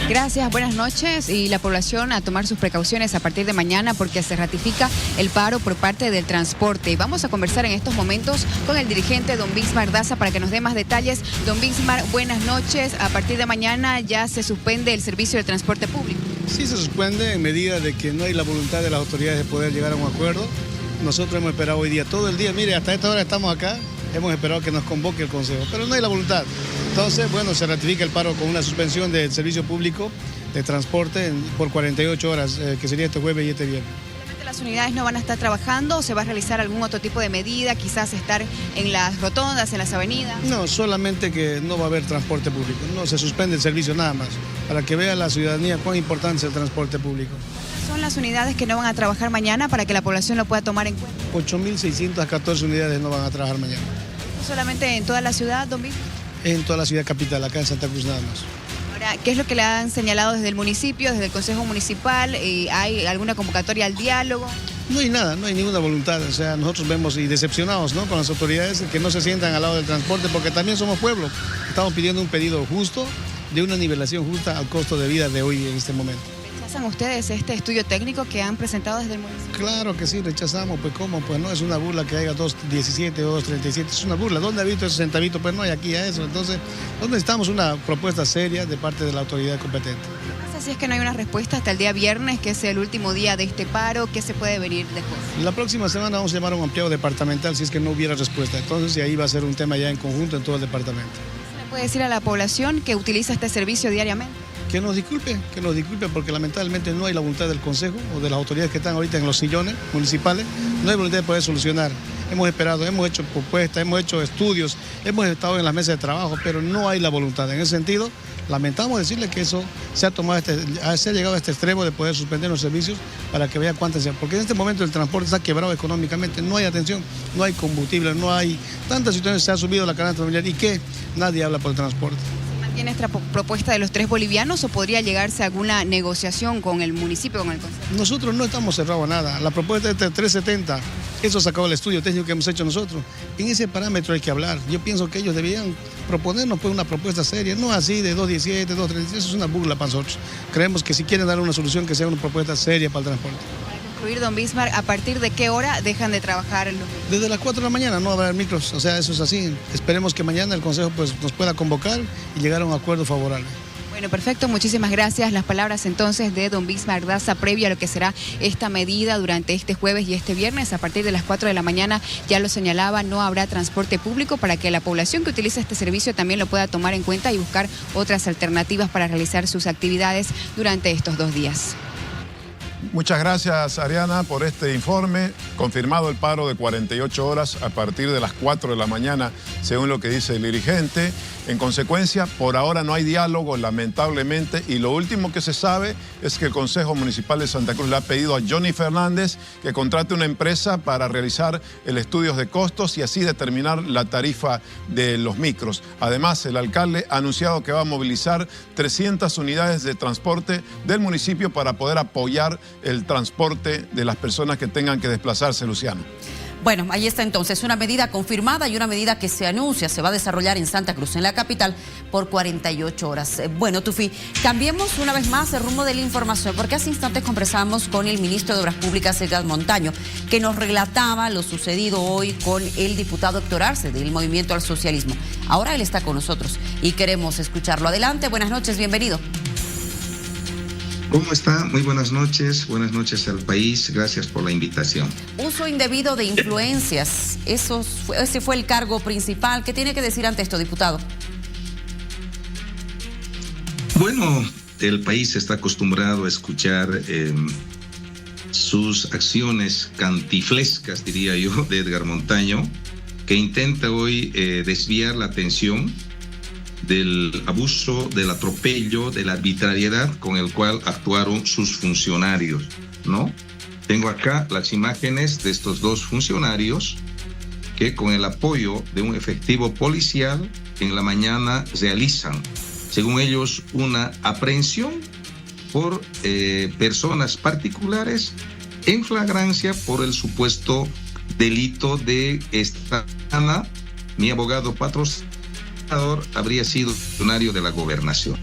Speaker 7: Gracias, buenas noches. Y la población a tomar sus precauciones a partir de mañana porque se ratifica el paro por parte del transporte. Y vamos a conversar en estos momentos con el dirigente don Bismar Daza para que nos dé más detalles. Don Bismar, buenas noches. A partir de mañana ya se suspende el servicio de transporte público.
Speaker 8: Sí, se suspende en medida de que no hay la voluntad de las autoridades de poder llegar a un acuerdo. Nosotros hemos esperado hoy día, todo el día, mire, hasta esta hora estamos acá, hemos esperado que nos convoque el Consejo, pero no hay la voluntad. Entonces, bueno, se ratifica el paro con una suspensión del servicio público de transporte por 48 horas, que sería este jueves y este viernes.
Speaker 7: ¿Las unidades no van a estar trabajando o se va a realizar algún otro tipo de medida, quizás estar en las rotondas, en las avenidas?
Speaker 8: No, solamente que no va a haber transporte público, no, se suspende el servicio nada más, para que vea la ciudadanía cuán importante es el transporte público.
Speaker 7: ¿Son las unidades que no van a trabajar mañana para que la población lo pueda tomar en cuenta?
Speaker 8: 8.614 unidades no van a trabajar mañana.
Speaker 7: ¿Solamente en toda la ciudad, don Víctor?
Speaker 8: En toda la ciudad capital, acá en Santa Cruz nada más.
Speaker 7: Ahora, ¿qué es lo que le han señalado desde el municipio, desde el Consejo Municipal? ¿Hay alguna convocatoria al diálogo?
Speaker 8: No hay nada, no hay ninguna voluntad. O sea, nosotros vemos y decepcionados, ¿no?, con las autoridades que no se sientan al lado del transporte porque también somos pueblo. Estamos pidiendo un pedido justo, de una nivelación justa al costo de vida de hoy en este momento.
Speaker 7: ¿Rechazan ustedes este estudio técnico que han presentado desde el municipio?
Speaker 8: Claro que sí, rechazamos. Pues ¿cómo? Pues no es una burla que haya 2.17 o 2.37, es una burla. ¿Dónde ha visto esos centavitos? Pues no hay aquí a eso. Entonces, necesitamos una propuesta seria de parte de la autoridad competente.
Speaker 7: ¿Qué pasa Si es que no hay una respuesta hasta el día viernes, que es el último día de este paro, ¿qué se puede venir después?
Speaker 8: La próxima semana vamos a llamar a un ampliado departamental si es que no hubiera respuesta. Entonces, y ahí va a ser un tema ya en conjunto en todo el departamento.
Speaker 7: ¿Se le puede decir a la población que utiliza este servicio diariamente?
Speaker 8: Que nos disculpe, porque lamentablemente no hay la voluntad del Consejo o de las autoridades que están ahorita en los sillones municipales, no hay voluntad de poder solucionar. Hemos esperado, hemos hecho propuestas, hemos hecho estudios, hemos estado en las mesas de trabajo, pero no hay la voluntad. En ese sentido, lamentamos decirle que eso se ha llegado a este extremo de poder suspender los servicios para que vea cuántas sean. Porque en este momento el transporte está quebrado económicamente, no hay atención, no hay combustible, no hay tantas situaciones, se ha subido la canasta familiar y que nadie habla por el transporte.
Speaker 7: ¿Tiene esta propuesta de los 3 bolivianos o podría llegarse a alguna negociación con el municipio, con el consejo?
Speaker 8: Nosotros no estamos cerrados a nada. La propuesta es de 3.70. Eso sacó el estudio técnico que hemos hecho nosotros. En ese parámetro hay que hablar. Yo pienso que ellos deberían proponernos pues una propuesta seria, no así de 2.17, 2.36. Eso es una burla para nosotros. Creemos que si quieren dar una solución, que sea una propuesta seria para el transporte.
Speaker 7: Don Bismarck, ¿a partir de qué hora dejan de trabajar en los micros?
Speaker 8: Desde las 4 de la mañana no habrá micros, o sea, eso es así. Esperemos que mañana el Consejo pues, nos pueda convocar y llegar a un acuerdo favorable.
Speaker 7: Bueno, perfecto, muchísimas gracias. Las palabras entonces de don Bismarck Daza previo a lo que será esta medida durante este jueves y este viernes. A partir de las 4 de la mañana, ya lo señalaba, no habrá transporte público para que la población que utiliza este servicio también lo pueda tomar en cuenta y buscar otras alternativas para realizar sus actividades durante estos 2 días.
Speaker 3: Muchas gracias, Ariana, por este informe. Confirmado el paro de 48 horas a partir de las 4 de la mañana, según lo que dice el dirigente. En consecuencia, por ahora no hay diálogo, lamentablemente, y lo último que se sabe es que el Consejo Municipal de Santa Cruz le ha pedido a Johnny Fernández que contrate una empresa para realizar el estudio de costos y así determinar la tarifa de los micros. Además, el alcalde ha anunciado que va a movilizar 300 unidades de transporte del municipio para poder apoyar el transporte de las personas que tengan que desplazarse, Luciano.
Speaker 2: Bueno, ahí está entonces una medida confirmada y una medida que se anuncia, se va a desarrollar en Santa Cruz, en la capital, por 48 horas. Bueno, Tufi, cambiemos una vez más el rumbo de la información, porque hace instantes conversamos con el ministro de Obras Públicas, Edgar Montaño, que nos relataba lo sucedido hoy con el diputado Héctor Arce del Movimiento al Socialismo. Ahora él está con nosotros y queremos escucharlo. Adelante, buenas noches, bienvenido.
Speaker 9: ¿Cómo está? Muy buenas noches al país, gracias por la invitación.
Speaker 2: Uso indebido de influencias, ese fue el cargo principal. ¿Qué tiene que decir ante esto, diputado?
Speaker 9: Bueno, el país está acostumbrado a escuchar sus acciones cantiflescas, diría yo, de Edgar Montaño, que intenta hoy desviar la atención del abuso, del atropello, de la arbitrariedad con el cual actuaron sus funcionarios, ¿no? Tengo acá las imágenes de estos 2 funcionarios que con el apoyo de un efectivo policial en la mañana realizan, según ellos, una aprehensión por personas particulares en flagrancia por el supuesto delito de estafa. Mi abogado patrocinador habría sido funcionario de la gobernación,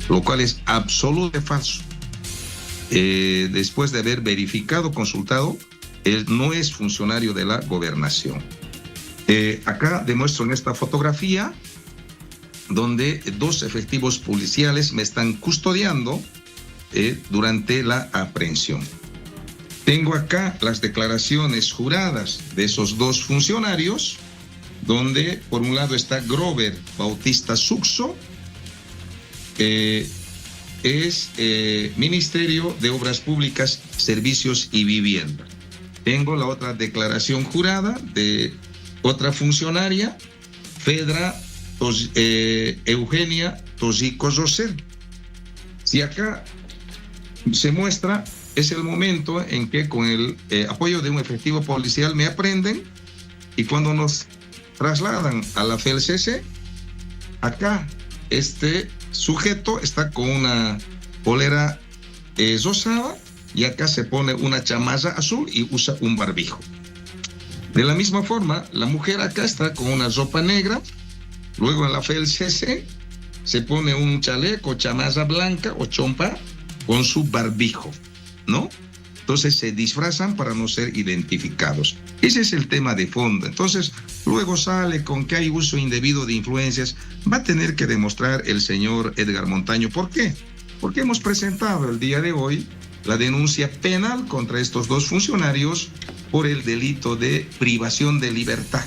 Speaker 9: lo cual es absolutamente falso. Después de haber verificado, consultado, él no es funcionario de la gobernación. Acá demuestro en esta fotografía donde 2 efectivos policiales me están custodiando durante la aprehensión. Tengo acá las declaraciones juradas de esos 2 funcionarios, donde por un lado está Grover Bautista Suxo, es Ministerio de Obras Públicas, Servicios y Vivienda. Tengo la otra declaración jurada de otra funcionaria, Fedra Eugenia Tosico Rosel. Si acá se muestra, es el momento en que con el apoyo de un efectivo policial me aprenden, y cuando nos trasladan a la FELCC, acá este sujeto está con una polera rosada y acá se pone una chamarra azul y usa un barbijo. De la misma forma, la mujer acá está con una ropa negra, luego en la FELCC se pone un chaleco, chamarra blanca o chompa con su barbijo, ¿no? Entonces se disfrazan para no ser identificados. Ese es el tema de fondo. Entonces, luego sale con que hay uso indebido de influencias. Va a tener que demostrar el señor Edgar Montaño. ¿Por qué? porque hemos presentado el día de hoy la denuncia penal contra estos dos funcionarios por el delito de privación de libertad.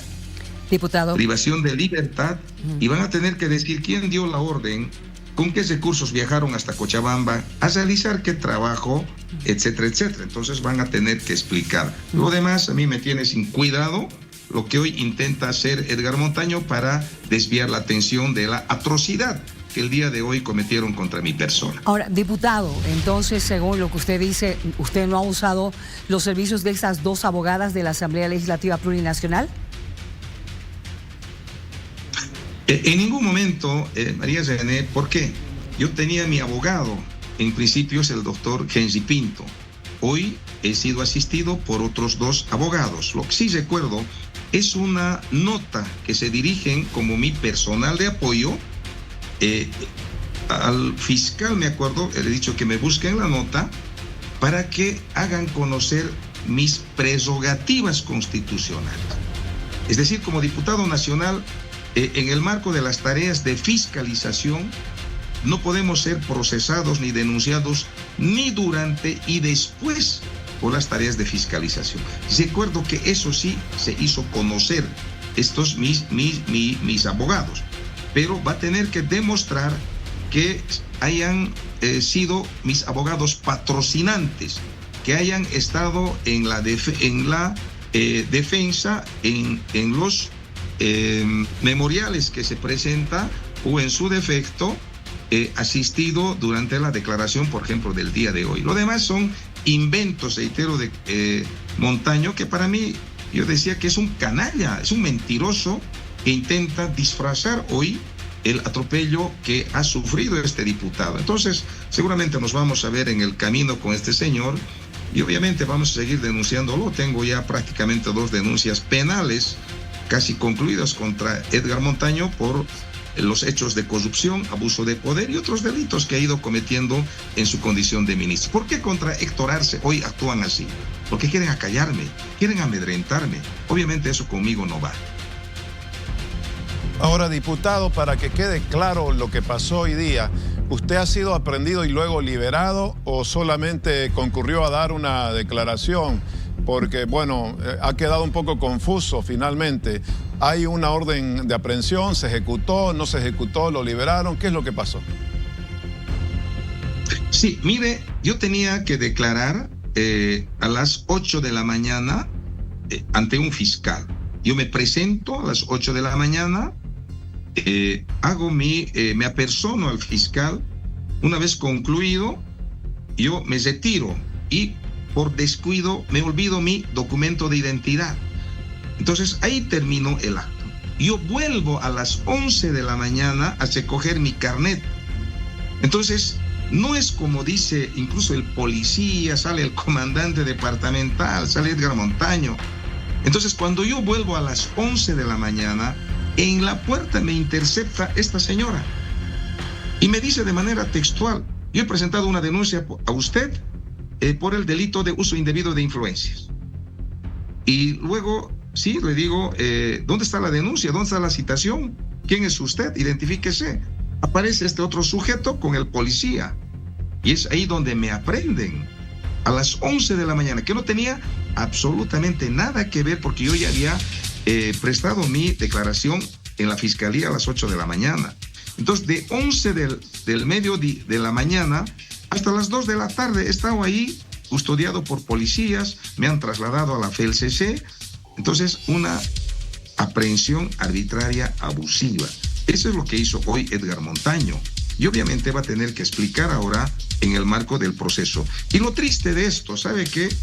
Speaker 5: Diputado.
Speaker 9: Privación de libertad, y van a tener que decir quién dio la orden, con qué recursos viajaron hasta Cochabamba, a realizar qué trabajo, etcétera, etcétera. Entonces van a tener que explicar. Lo demás a mí me tiene sin cuidado lo que hoy intenta hacer Edgar Montaño para desviar la atención de la atrocidad que el día de hoy cometieron contra mi persona.
Speaker 5: Ahora, diputado, entonces, según lo que usted dice, ¿usted no ha usado los servicios de esas dos abogadas de la Asamblea Legislativa Plurinacional?
Speaker 9: En ningún momento, María René, ¿por qué? Yo tenía mi abogado, en principio es el doctor Henry Pinto. Hoy he sido asistido por otros dos abogados. Lo que sí recuerdo es una nota que se dirigen como mi personal de apoyo. Al fiscal, me acuerdo, le he dicho que me busquen la nota para que hagan conocer mis prerrogativas constitucionales. Es decir, como diputado nacional, en el marco de las tareas de fiscalización, no podemos ser procesados ni denunciados ni durante y después por las tareas de fiscalización. Recuerdo que eso sí se hizo conocer estos mis abogados, pero va a tener que demostrar que hayan sido mis abogados patrocinantes, que hayan estado en la defensa, en los memoriales que se presenta, o en su defecto asistido durante la declaración, por ejemplo, del día de hoy. Lo demás son inventos, reitero, de Montaño, que para mí, yo decía que es un canalla, es un mentiroso que intenta disfrazar hoy el atropello que ha sufrido este diputado. Entonces, seguramente nos vamos a ver en el camino con este señor, y obviamente vamos a seguir denunciándolo. Tengo ya prácticamente 2 denuncias penales casi concluidas contra Edgar Montaño por los hechos de corrupción, abuso de poder y otros delitos que ha ido cometiendo en su condición de ministro. ¿Por qué contra Héctor Arce hoy actúan así? Porque quieren acallarme, quieren amedrentarme. Obviamente eso conmigo no va.
Speaker 3: Ahora, diputado, para que quede claro lo que pasó hoy día, ¿usted ha sido aprehendido y luego liberado o solamente concurrió a dar una declaración? Porque, bueno, ha quedado un poco confuso finalmente. ¿Hay una orden de aprehensión? ¿Se ejecutó? ¿No se ejecutó? ¿Lo liberaron? ¿Qué es lo que pasó?
Speaker 9: Sí, mire, yo tenía que declarar a las 8 de la mañana ante un fiscal. Yo me presento a las 8 de la mañana, me apersono al fiscal. Una vez concluido, yo me retiro y por descuido me olvido mi documento de identidad. Entonces ahí terminó el acto. Yo vuelvo a las 11 de la mañana a recoger mi carnet. Entonces no es como dice incluso el policía, sale el comandante departamental, sale Edgar Montaño. Entonces cuando yo vuelvo a las 11 de la mañana, en la puerta me intercepta esta señora y me dice de manera textual: yo he presentado una denuncia a usted por el delito de uso indebido de influencias. Y luego, sí, le digo, ¿dónde está la denuncia? ¿Dónde está la citación? ¿Quién es usted? Identifíquese. Aparece este otro sujeto con el policía. Y es ahí donde me aprenden, a las 11 de la mañana, que no tenía absolutamente nada que ver, porque yo ya había prestado mi declaración en la fiscalía a las 8 de la mañana. Entonces, de 11 del mediodía de la mañana hasta las 2 de la tarde he estado ahí custodiado por policías, me han trasladado a la FELCC. Entonces, una aprehensión arbitraria abusiva. Eso es lo que hizo hoy Edgar Montaño. Y obviamente va a tener que explicar ahora en el marco del proceso. Y lo triste de esto, ¿sabe qué?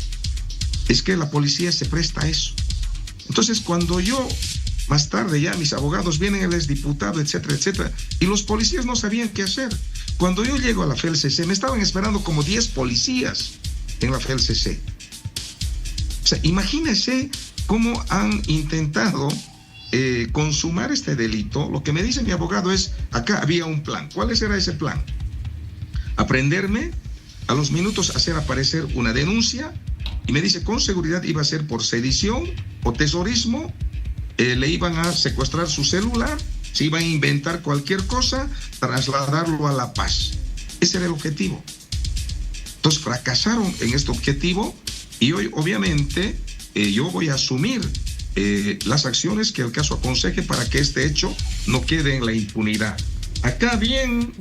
Speaker 9: Es que la policía se presta a eso. Entonces, cuando yo, más tarde ya mis abogados vienen, él es diputado, etcétera, etcétera, y los policías no sabían qué hacer. Cuando yo llego a la FELCC, me estaban esperando como 10 policías en la FELCC. O sea, imagínense cómo han intentado consumar este delito. Lo que me dice mi abogado es: acá había un plan. ¿Cuál era ese plan? Aprenderme, a los minutos hacer aparecer una denuncia, y me dice con seguridad iba a ser por sedición o tesorismo, le iban a secuestrar su celular, se iban a inventar cualquier cosa, trasladarlo a La Paz. Ese era el objetivo. Entonces fracasaron en este objetivo y hoy obviamente yo voy a asumir las acciones que el caso aconseje para que este hecho no quede en la impunidad. Acá bien.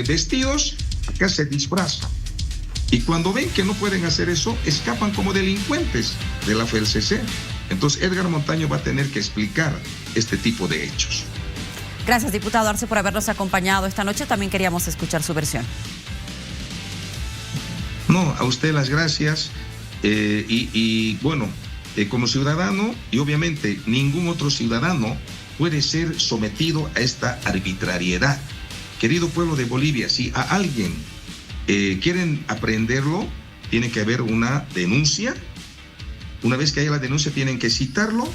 Speaker 9: Vestidos, acá se disfrazan. Y cuando ven que no pueden hacer eso, escapan como delincuentes de la FELCC. Entonces Edgar Montaño va a tener que explicar este tipo de hechos.
Speaker 2: Gracias, diputado Arce, por habernos acompañado esta noche. También queríamos escuchar su versión.
Speaker 9: No, a usted las gracias. Bueno, como ciudadano, y obviamente ningún otro ciudadano puede ser sometido a esta arbitrariedad. Querido pueblo de Bolivia, si a alguien quieren aprenderlo, tiene que haber una denuncia. Una vez que haya la denuncia, tienen que citarlo,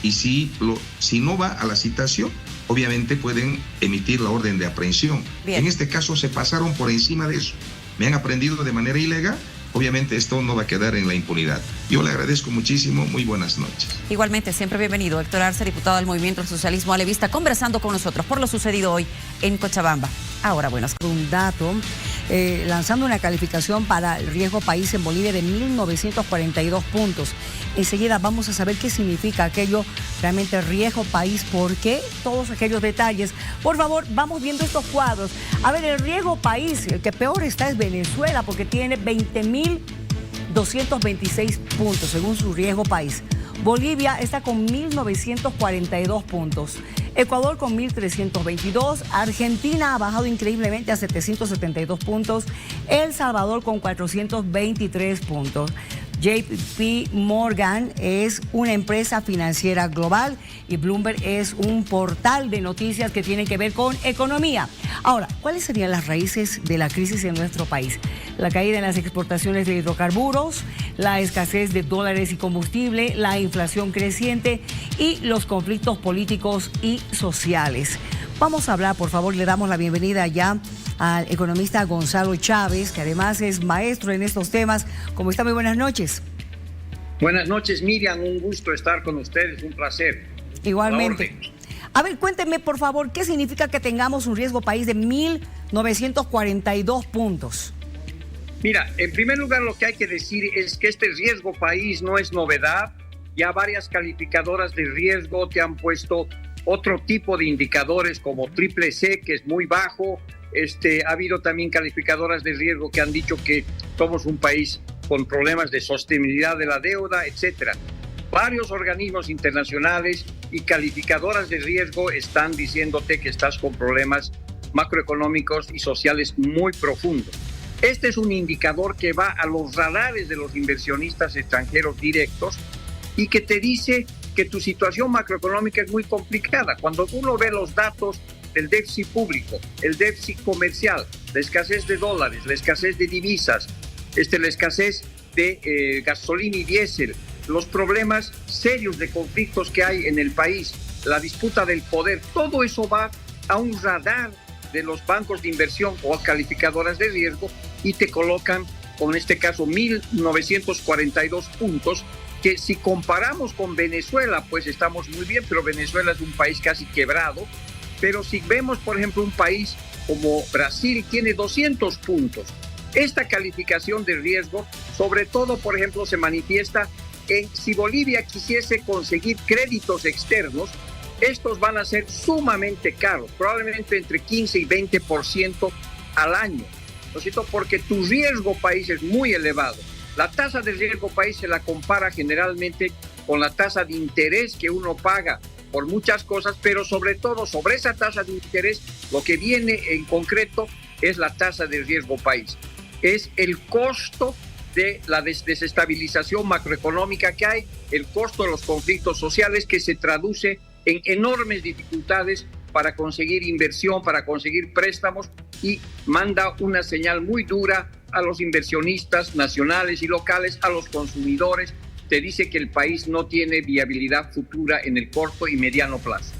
Speaker 9: y si no va a la citación, obviamente pueden emitir la orden de aprehensión.
Speaker 2: Bien.
Speaker 9: En este caso se pasaron por encima de eso. Me han aprendido de manera ilegal. Obviamente esto no va a quedar en la impunidad. Yo le agradezco muchísimo. Muy buenas noches.
Speaker 2: Igualmente, siempre bienvenido. Héctor Arce, diputado del Movimiento del Socialismo Alevista, conversando con nosotros por lo sucedido hoy en Cochabamba. Ahora, buenas.
Speaker 5: Un dato, lanzando una calificación para el riesgo país en Bolivia de 1942 puntos. Enseguida vamos a saber qué significa aquello realmente riesgo país, por qué, todos aquellos detalles. Por favor, vamos viendo estos cuadros. A ver, el riesgo país, el que peor está es Venezuela, porque tiene 20.226 puntos según su riesgo país. Bolivia está con 1.942 puntos. Ecuador con 1.322. Argentina ha bajado increíblemente a 772 puntos. El Salvador con 423 puntos. JP Morgan es una empresa financiera global y Bloomberg es un portal de noticias que tienen que ver con economía. Ahora, ¿cuáles serían las raíces de la crisis en nuestro país? La caída en las exportaciones de hidrocarburos, la escasez de dólares y combustible, la inflación creciente y los conflictos políticos y sociales. Vamos a hablar, por favor, le damos la bienvenida ya al economista Gonzalo Chávez, que además es maestro en estos temas. ¿Cómo está? Muy buenas noches.
Speaker 10: Buenas noches, Miriam. Un gusto estar con ustedes, un placer.
Speaker 5: Igualmente. A ver, cuéntenme, por favor, ¿qué significa que tengamos un riesgo país de 1.942 puntos?
Speaker 10: Mira, en primer lugar, lo que hay que decir es que este riesgo país no es novedad. Ya varias calificadoras de riesgo te han puesto otro tipo de indicadores como CCC, que es muy bajo. Ha habido también calificadoras de riesgo que han dicho que somos un país con problemas de sostenibilidad de la deuda, etcétera. Varios organismos internacionales y calificadoras de riesgo están diciéndote que estás con problemas macroeconómicos y sociales muy profundos. Este es un indicador que va a los radares de los inversionistas extranjeros directos y que te dice que tu situación macroeconómica es muy complicada. Cuando uno ve los datos del déficit público, el déficit comercial, la escasez de dólares, la escasez de divisas, la escasez de gasolina y diésel, los problemas serios de conflictos que hay en el país, la disputa del poder, todo eso va a un radar de los bancos de inversión o calificadoras de riesgo y te colocan, con este caso, 1.942 puntos, que si comparamos con Venezuela, pues estamos muy bien, pero Venezuela es un país casi quebrado. Pero si vemos, por ejemplo, un país como Brasil, tiene 200 puntos. Esta calificación de riesgo, sobre todo, por ejemplo, se manifiesta en si Bolivia quisiese conseguir créditos externos, estos van a ser sumamente caros, probablemente entre 15 y 20% al año, ¿no es cierto? Porque tu riesgo país es muy elevado. La tasa de riesgo país se la compara generalmente con la tasa de interés que uno paga por muchas cosas, pero sobre todo sobre esa tasa de interés, lo que viene en concreto es la tasa de riesgo país. Es el costo de la desestabilización macroeconómica que hay, el costo de los conflictos sociales que se traduce en enormes dificultades para conseguir inversión, para conseguir préstamos, y manda una señal muy dura a los inversionistas nacionales y locales, a los consumidores. Te dice que el país no tiene viabilidad futura en el corto y mediano plazo.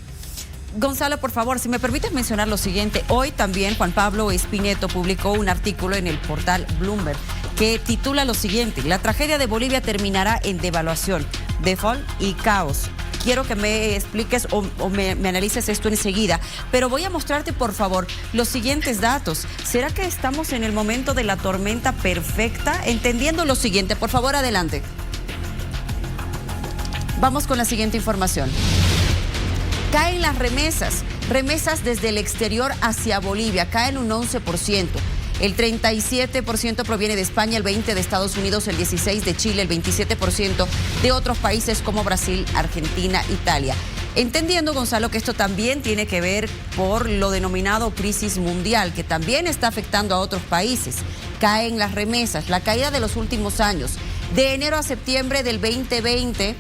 Speaker 2: Gonzalo, por favor, si me permites mencionar lo siguiente. Hoy también Juan Pablo Espineto publicó un artículo en el portal Bloomberg que titula lo siguiente: la tragedia de Bolivia terminará en devaluación, default y caos. quiero que me expliques o me analices esto enseguida. Pero voy a mostrarte, por favor, los siguientes datos. ¿Será que estamos en el momento de la tormenta perfecta? Entendiendo lo siguiente, por favor, adelante. Vamos con la siguiente información. Caen las remesas desde el exterior hacia Bolivia, caen un 11%. El 37% proviene de España, el 20% de Estados Unidos, el 16% de Chile, el 27% de otros países como Brasil, Argentina, Italia. Entendiendo, Gonzalo, que esto también tiene que ver por lo denominado crisis mundial, que también está afectando a otros países. Caen las remesas, la caída de los últimos años. De enero a septiembre del 2020,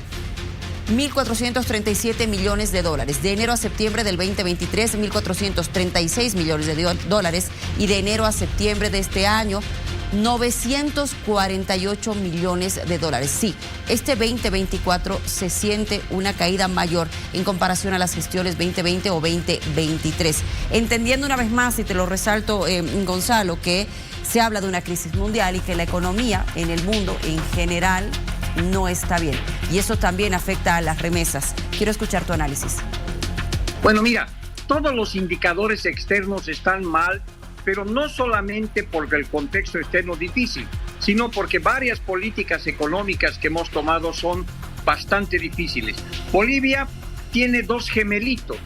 Speaker 2: 1.437 millones de dólares. De enero a septiembre del 2023, 1.436 millones de dólares. Y de enero a septiembre de este año, 948 millones de dólares. Sí, este 2024 se siente una caída mayor en comparación a las gestiones 2020 o 2023. Entendiendo una vez más, y te lo resalto, Gonzalo, que se habla de una crisis mundial y que la economía en el mundo en general no está bien. Y eso también afecta a las remesas. Quiero escuchar tu análisis.
Speaker 10: Bueno, mira, todos los indicadores externos están mal, pero no solamente porque el contexto externo es difícil, sino porque varias políticas económicas que hemos tomado son bastante difíciles. Bolivia tiene dos gemelitos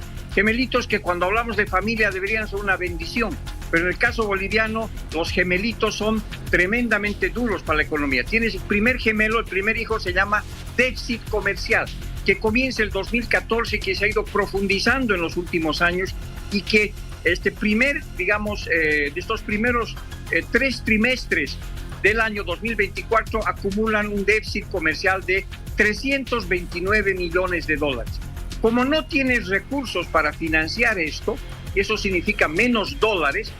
Speaker 10: que cuando hablamos de familia deberían ser una bendición, pero en el caso boliviano los gemelitos son tremendamente duros para la economía. Tienes el primer gemelo, el primer hijo se llama déficit comercial, que comienza el 2014 y que se ha ido profundizando en los últimos años y que de estos primeros 3 trimestres del año 2024 acumulan un déficit comercial de 329 millones de dólares. Como no tienes recursos para financiar esto, y eso significa menos dólares,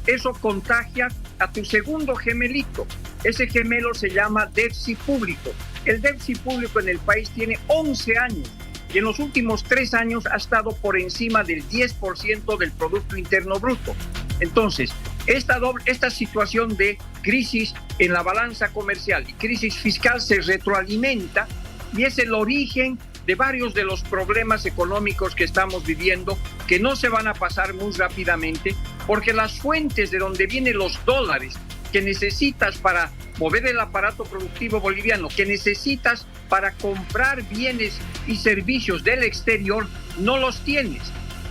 Speaker 10: eso contagia a tu segundo gemelito. Ese gemelo se llama déficit público. El déficit público en el país tiene 11 años y en los últimos 3 años ha estado por encima del 10% del Producto Interno Bruto. Entonces, esta situación de crisis en la balanza comercial y crisis fiscal se retroalimenta y es el origen de varios de los problemas económicos que estamos viviendo, que no se van a pasar muy rápidamente, porque las fuentes de donde vienen los dólares que necesitas para mover el aparato productivo boliviano, que necesitas para comprar bienes y servicios del exterior, no los tienes.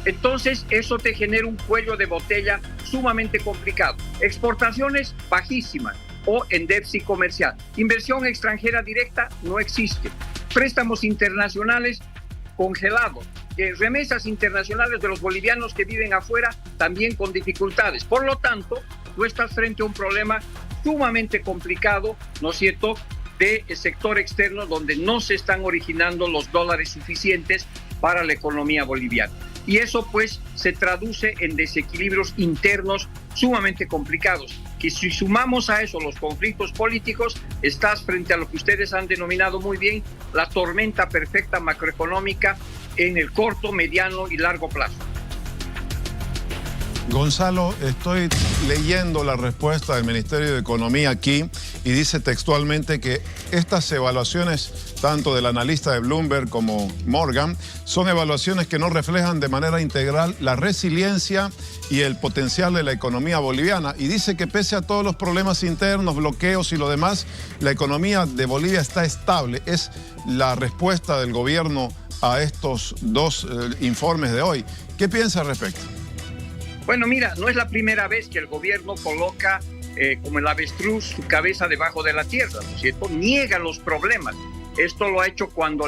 Speaker 10: Entonces eso te genera un cuello de botella sumamente complicado. Exportaciones bajísimas o en déficit comercial. Inversión extranjera directa no existe. Préstamos internacionales congelados. Remesas internacionales de los bolivianos que viven afuera también con dificultades. Por lo tanto, tú estás frente a un problema sumamente complicado, ¿no es cierto?, del sector externo donde no se están originando los dólares suficientes para la economía boliviana. Y eso pues se traduce en desequilibrios internos sumamente complicados, que si sumamos a eso los conflictos políticos, estás frente a lo que ustedes han denominado muy bien la tormenta perfecta macroeconómica en el corto, mediano y largo plazo.
Speaker 3: Gonzalo, estoy leyendo la respuesta del Ministerio de Economía aquí y dice textualmente que estas evaluaciones, tanto del analista de Bloomberg como Morgan, son evaluaciones que no reflejan de manera integral la resiliencia y el potencial de la economía boliviana. Y dice que pese a todos los problemas internos, bloqueos y lo demás, la economía de Bolivia está estable. Es la respuesta del gobierno a estos dos informes de hoy. ¿Qué piensa al respecto?
Speaker 10: Bueno, mira, no es la primera vez que el gobierno coloca como el avestruz su cabeza debajo de la tierra, ¿no es cierto? Niega los problemas. Esto lo ha hecho cuando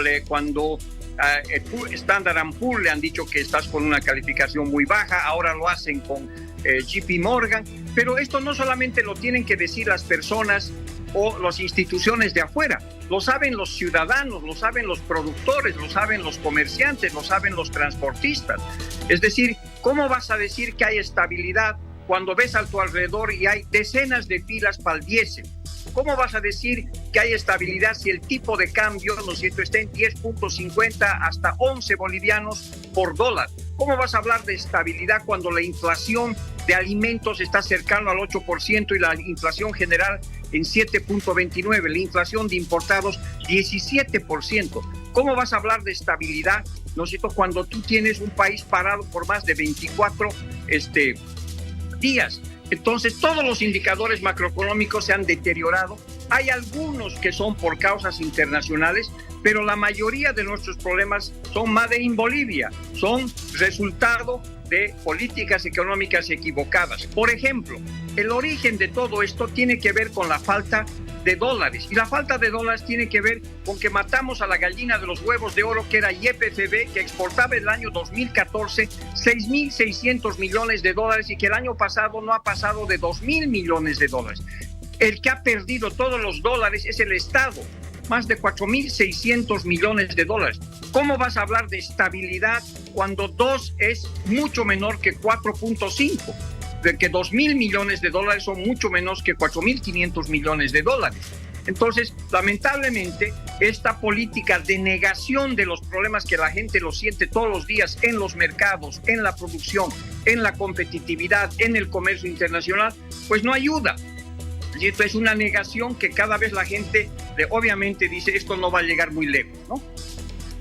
Speaker 10: Standard & Poor's le han dicho que estás con una calificación muy baja, ahora lo hacen con JP Morgan, pero esto no solamente lo tienen que decir las personas o las instituciones de afuera, lo saben los ciudadanos, lo saben los productores, lo saben los comerciantes, lo saben los transportistas. Es decir, ¿cómo vas a decir que hay estabilidad cuando ves a tu alrededor y hay decenas de filas para el diésel? ¿Cómo vas a decir que hay estabilidad si el tipo de cambio, ¿no es cierto?, está en 10.50 hasta 11 bolivianos por dólar? ¿Cómo vas a hablar de estabilidad cuando la inflación de alimentos está cercano al 8% y la inflación general en 7.29%, la inflación de importados 17%. ¿Cómo vas a hablar de estabilidad, no es cierto, cuando tú tienes un país parado por más de 24 días? Entonces, todos los indicadores macroeconómicos se han deteriorado. Hay algunos que son por causas internacionales, pero la mayoría de nuestros problemas son made in Bolivia, son resultado de políticas económicas equivocadas. Por ejemplo, el origen de todo esto tiene que ver con la falta de dólares, y la falta de dólares tiene que ver con que matamos a la gallina de los huevos de oro, que era YPFB, que exportaba en el año 2014 $6.600 millones y que el año pasado no ha pasado de $2.000 millones. El que ha perdido todos los dólares es el Estado, más de $4.600 millones. ¿Cómo vas a hablar de estabilidad cuando 2 es mucho menor que 4.5? De que $2.000 millones son mucho menos que $4.500 millones. Entonces, lamentablemente, esta política de negación de los problemas que la gente lo siente todos los días en los mercados, en la producción, en la competitividad, en el comercio internacional, pues no ayuda. Y esto es una negación que cada vez la gente obviamente dice, esto no va a llegar muy lejos, ¿no?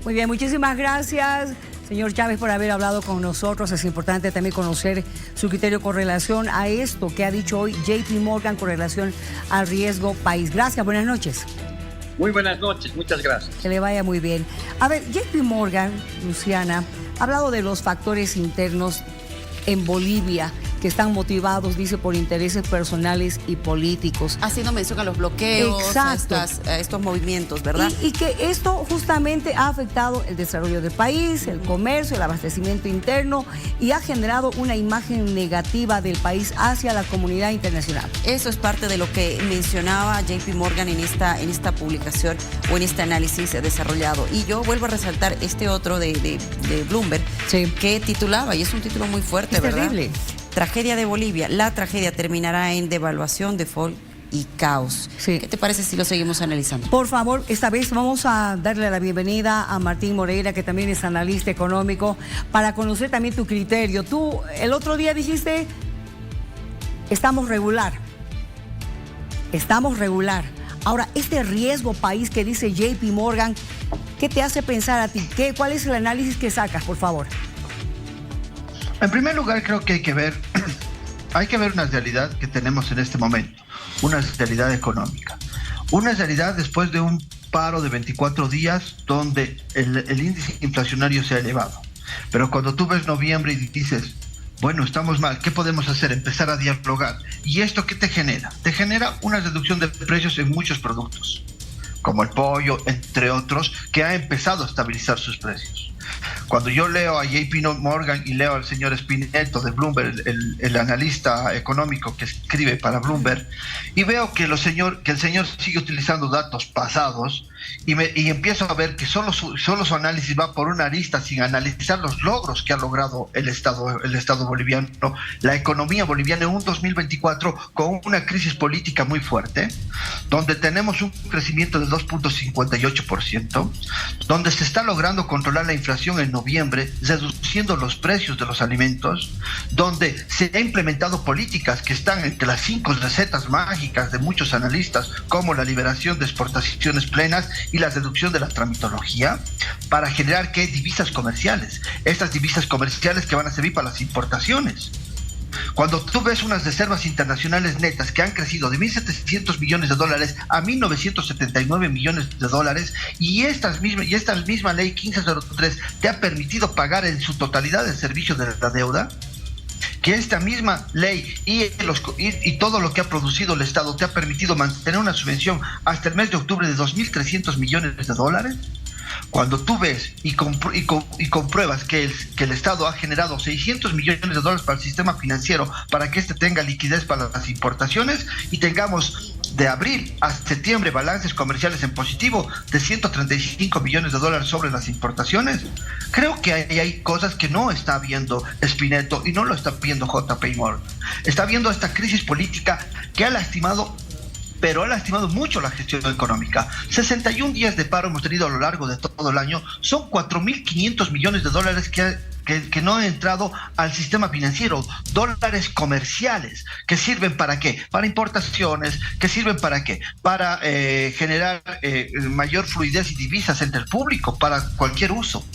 Speaker 5: Muy bien, muchísimas gracias, señor Chávez, por haber hablado con nosotros. Es importante también conocer su criterio con relación a esto que ha dicho hoy JP Morgan con relación al riesgo país. Gracias, buenas noches.
Speaker 10: Muy buenas noches, muchas gracias.
Speaker 5: Que le vaya muy bien. A ver, JP Morgan, Luciana, ha hablado de los factores internos en Bolivia que están motivados, dice, por intereses personales y políticos.
Speaker 2: Haciendo mención a los bloqueos, a estos movimientos, ¿verdad?
Speaker 5: Y que esto justamente ha afectado el desarrollo del país, el comercio, el abastecimiento interno, y ha generado una imagen negativa del país hacia la comunidad internacional.
Speaker 2: Eso es parte de lo que mencionaba JP Morgan en esta publicación o en este análisis desarrollado. Y yo vuelvo a resaltar este otro de Bloomberg, sí, que titulaba, y es un título muy fuerte,
Speaker 5: es
Speaker 2: ¿verdad?
Speaker 5: Terrible.
Speaker 2: Tragedia de Bolivia. La tragedia terminará en devaluación, default y caos. Sí. ¿Qué te parece si lo seguimos analizando?
Speaker 5: Por favor, esta vez vamos a darle la bienvenida a Martín Moreira, que también es analista económico, para conocer también tu criterio. Tú el otro día dijiste, estamos regular. Ahora, este riesgo país que dice JP Morgan, ¿qué te hace pensar a ti? ¿Cuál es el análisis que sacas, por favor?
Speaker 11: En primer lugar, creo que hay que ver una realidad que tenemos en este momento, una realidad económica, una realidad después de un paro de 24 días donde el índice inflacionario se ha elevado. Pero cuando tú ves noviembre y dices, bueno, estamos mal, ¿qué podemos hacer? Empezar a dialogar. ¿Y esto qué te genera? Te genera una reducción de precios en muchos productos, como el pollo, entre otros, que ha empezado a estabilizar sus precios. Cuando yo leo a JP Morgan y leo al señor Spinetto de Bloomberg, el analista económico que escribe para Bloomberg, y veo que el señor sigue utilizando datos pasados, y empiezo a ver que solo su análisis va por una arista sin analizar los logros que ha logrado el Estado boliviano, la economía boliviana en un 2024 con una crisis política muy fuerte, donde tenemos un crecimiento de 2.58%, donde se está logrando controlar la inflación en noviembre, reduciendo los precios de los alimentos, donde se ha implementado políticas que están entre las 5 recetas mágicas de muchos analistas, como la liberación de exportaciones plenas y la reducción de la tramitología, para generar divisas comerciales, estas divisas comerciales que van a servir para las importaciones. Cuando tú ves unas reservas internacionales netas que han crecido de $1.700 millones a $1.979 millones, y esta misma ley 1503 te ha permitido pagar en su totalidad el servicio de la deuda, que esta misma ley y todo lo que ha producido el Estado te ha permitido mantener una subvención hasta el mes de octubre de $2.300 millones. Cuando tú ves y compruebas que el Estado ha generado $600 millones para el sistema financiero para que éste tenga liquidez para las importaciones, y tengamos de abril a septiembre balances comerciales en positivo de $135 millones sobre las importaciones, creo que hay cosas que no está viendo Spinetto y no lo está viendo JP Morgan. Está viendo esta crisis política que ha lastimado, pero ha lastimado mucho la gestión económica. 61 días de paro hemos tenido a lo largo de todo el año, son $4.500 millones que que no han entrado al sistema financiero, dólares comerciales, que sirven ¿para qué? Para importaciones, que sirven ¿para qué? Para generar mayor fluidez y divisas entre el público, para cualquier uso.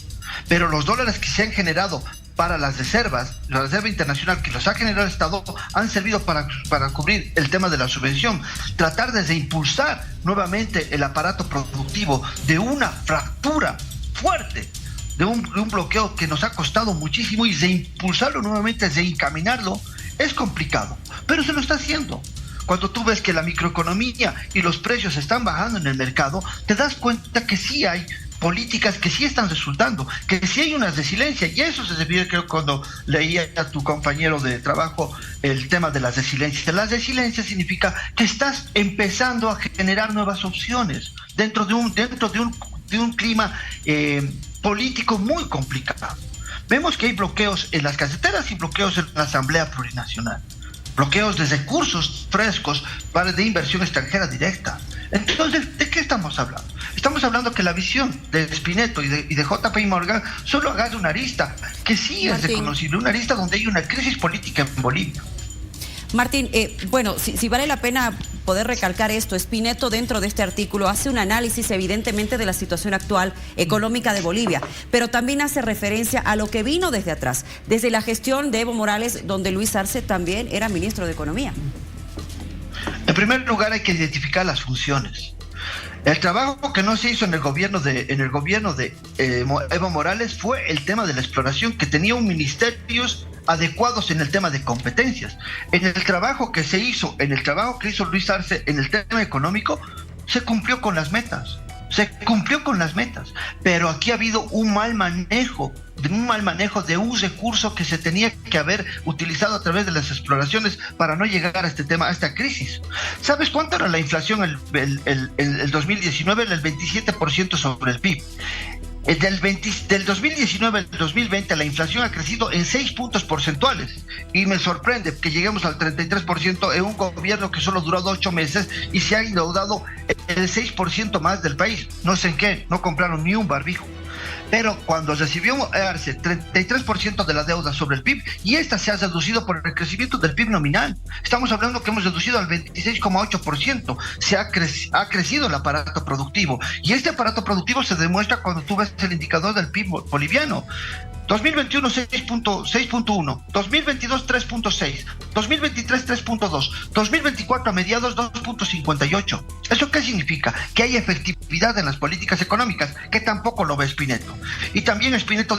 Speaker 11: Pero los dólares que se han generado para las reservas, la reserva internacional que los ha generado el Estado, han servido para cubrir el tema de la subvención, tratar de impulsar nuevamente el aparato productivo de una fractura fuerte, de un bloqueo que nos ha costado muchísimo, y de impulsarlo nuevamente, de encaminarlo, es complicado, pero se lo está haciendo. Cuando tú ves que la microeconomía y los precios están bajando en el mercado, te das cuenta que sí hay políticas que sí están resultando, que sí hay una resiliencia, y eso se refiere, creo, cuando leía a tu compañero de trabajo el tema de la resiliencia. La resiliencia significa que estás empezando a generar nuevas opciones dentro de un clima político muy complicado. Vemos que hay bloqueos en las carreteras y bloqueos en la Asamblea Plurinacional, bloqueos de recursos frescos de inversión extranjera directa. Entonces, ¿de qué estamos hablando? Estamos hablando que la visión de Spinetto y de JP Morgan solo agarra una arista que sí es reconocible, una arista donde hay una crisis política en Bolivia.
Speaker 2: Martín, bueno, si vale la pena poder recalcar esto, Spinetto dentro de este artículo hace un análisis evidentemente de la situación actual económica de Bolivia, pero también hace referencia a lo que vino desde atrás, desde la gestión de Evo Morales, donde Luis Arce también era ministro de Economía.
Speaker 11: En primer lugar, hay que identificar las funciones. El trabajo que no se hizo en el gobierno de Evo Morales fue el tema de la exploración, que tenía un ministerios adecuados en el tema de competencias. En el trabajo que hizo Luis Arce en el tema económico, se cumplió con las metas. Pero aquí ha habido un mal manejo de un recurso que se tenía que haber utilizado a través de las exploraciones para no llegar a este tema, a esta crisis. ¿Sabes cuánto era la inflación el 2019? El 27% sobre el PIB. Del 2019 al 2020 la inflación ha crecido en 6 puntos porcentuales, y me sorprende que lleguemos al 33% en un gobierno que solo duró 8 meses y se ha endeudado el 6% más del país. No sé en qué, no compraron ni un barbijo. Pero cuando recibió Arce 33% de la deuda sobre el PIB, y esta se ha reducido por el crecimiento del PIB nominal. Estamos hablando que hemos reducido al 26,8%. Ha crecido el aparato productivo, y este aparato productivo se demuestra cuando tú ves el indicador del PIB boliviano. 2021 6.1, 2022 3.6, 2023 3.2, 2024 a mediados 2.58. ¿Eso qué significa? Que hay efectividad en las políticas económicas, que tampoco lo ve Spinetto. Y también Spinetto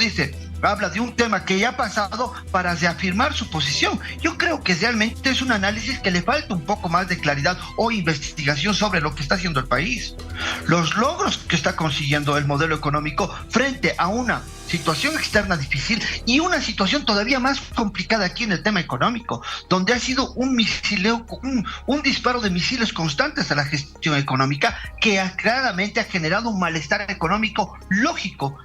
Speaker 11: habla de un tema que ya ha pasado para reafirmar su posición. Yo creo que realmente es un análisis que le falta un poco más de claridad o investigación sobre lo que está haciendo el país. Los logros que está consiguiendo el modelo económico frente a una situación externa difícil y una situación todavía más complicada aquí en el tema económico, donde ha sido un disparo de misiles constantes a la gestión económica, que claramente ha generado un malestar económico lógico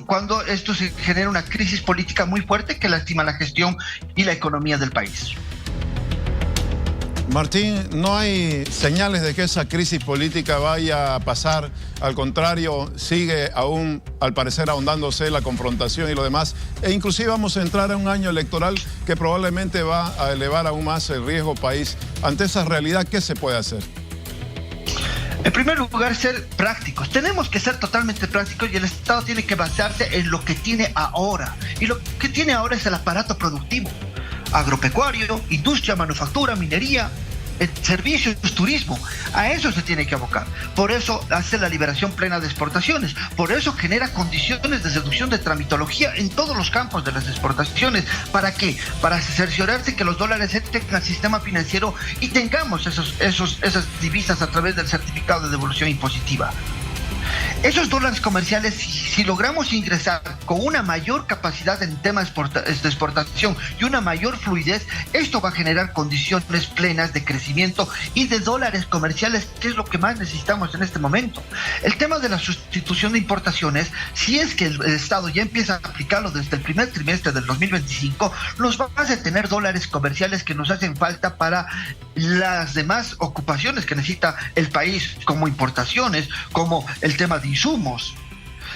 Speaker 11: cuando esto se genera una crisis política muy fuerte que lastima la gestión y la economía del país.
Speaker 3: Martín, no hay señales de que esa crisis política vaya a pasar. Al contrario, sigue aún, al parecer, ahondándose la confrontación y lo demás. E inclusive vamos a entrar en un año electoral que probablemente va a elevar aún más el riesgo país. Ante esa realidad, ¿qué se puede hacer?
Speaker 11: En primer lugar, ser prácticos. Tenemos que ser totalmente prácticos, y el Estado tiene que basarse en lo que tiene ahora. Y lo que tiene ahora es el aparato productivo. Agropecuario, industria, manufactura, minería, servicios, turismo. A eso se tiene que abocar. Por eso hace la liberación plena de exportaciones. Por eso genera condiciones de reducción de tramitología en todos los campos de las exportaciones. ¿Para qué? Para cerciorarse que los dólares entren al sistema financiero y tengamos esas divisas a través del certificado de devolución impositiva. Esos dólares comerciales, si logramos ingresar con una mayor capacidad en temas de exportación y una mayor fluidez, esto va a generar condiciones plenas de crecimiento y de dólares comerciales, que es lo que más necesitamos en este momento. El tema de la sustitución de importaciones, si es que el Estado ya empieza a aplicarlo desde el primer trimestre del 2025, nos va a tener dólares comerciales que nos hacen falta para las demás ocupaciones que necesita el país, como importaciones, como el tema de insumos.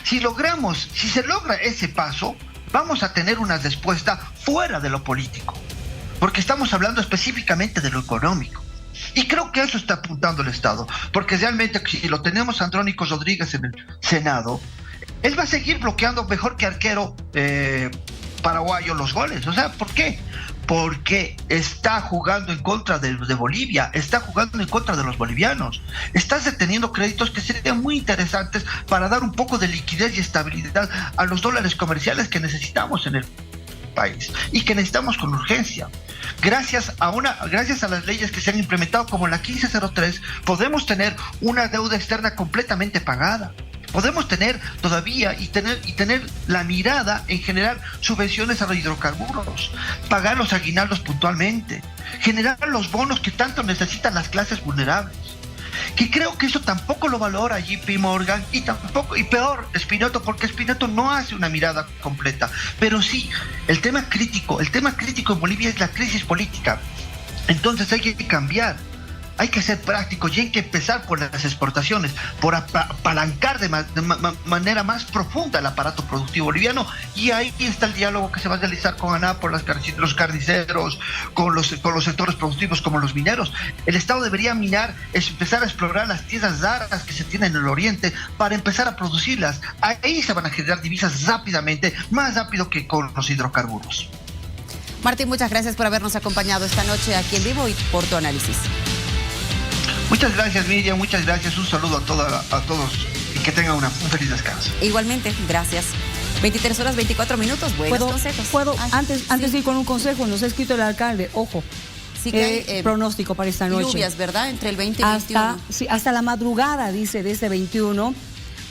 Speaker 11: Si se logra ese paso, vamos a tener una respuesta fuera de lo político, porque estamos hablando específicamente de lo económico. Y creo que eso está apuntando el Estado, porque realmente si lo tenemos a Andrónico Rodríguez en el Senado, él va a seguir bloqueando mejor que arquero paraguayo los goles. O sea, ¿por qué? Porque está jugando en contra de Bolivia, está jugando en contra de los bolivianos, estás deteniendo créditos que serían muy interesantes para dar un poco de liquidez y estabilidad a los dólares comerciales que necesitamos en el país y que necesitamos con urgencia. Gracias a las leyes que se han implementado como la 1503, podemos tener una deuda externa completamente pagada. Podemos tener todavía y tener la mirada en generar subvenciones a los hidrocarburos, pagar los aguinaldos puntualmente, generar los bonos que tanto necesitan las clases vulnerables. Que creo que eso tampoco lo valora JP Morgan y peor Spinotto, porque Spinotto no hace una mirada completa. Pero sí, el tema crítico en Bolivia es la crisis política. Entonces hay que cambiar. Hay que ser prácticos y hay que empezar por las exportaciones, por apalancar de manera más profunda el aparato productivo boliviano, y ahí está el diálogo que se va a realizar con ANAP por los carniceros, con los sectores productivos como los mineros. El Estado debería empezar a explorar las tierras raras que se tienen en el oriente para empezar a producirlas. Ahí se van a generar divisas rápidamente, más rápido que con los hidrocarburos.
Speaker 2: Martín, muchas gracias por habernos acompañado esta noche aquí en vivo y por tu análisis.
Speaker 11: Muchas gracias, Miriam, muchas gracias. Un saludo a todos y que tengan un feliz descanso.
Speaker 2: Igualmente, gracias. 23 horas 24 minutos, buenos consejos.
Speaker 5: Antes de ir con un consejo, nos ha escrito el alcalde, ojo,
Speaker 2: sí que hay,
Speaker 5: pronóstico para esta noche.
Speaker 2: Lluvias, ¿verdad? Entre el 20 y 21.
Speaker 5: Sí, hasta la madrugada, dice, de este 21.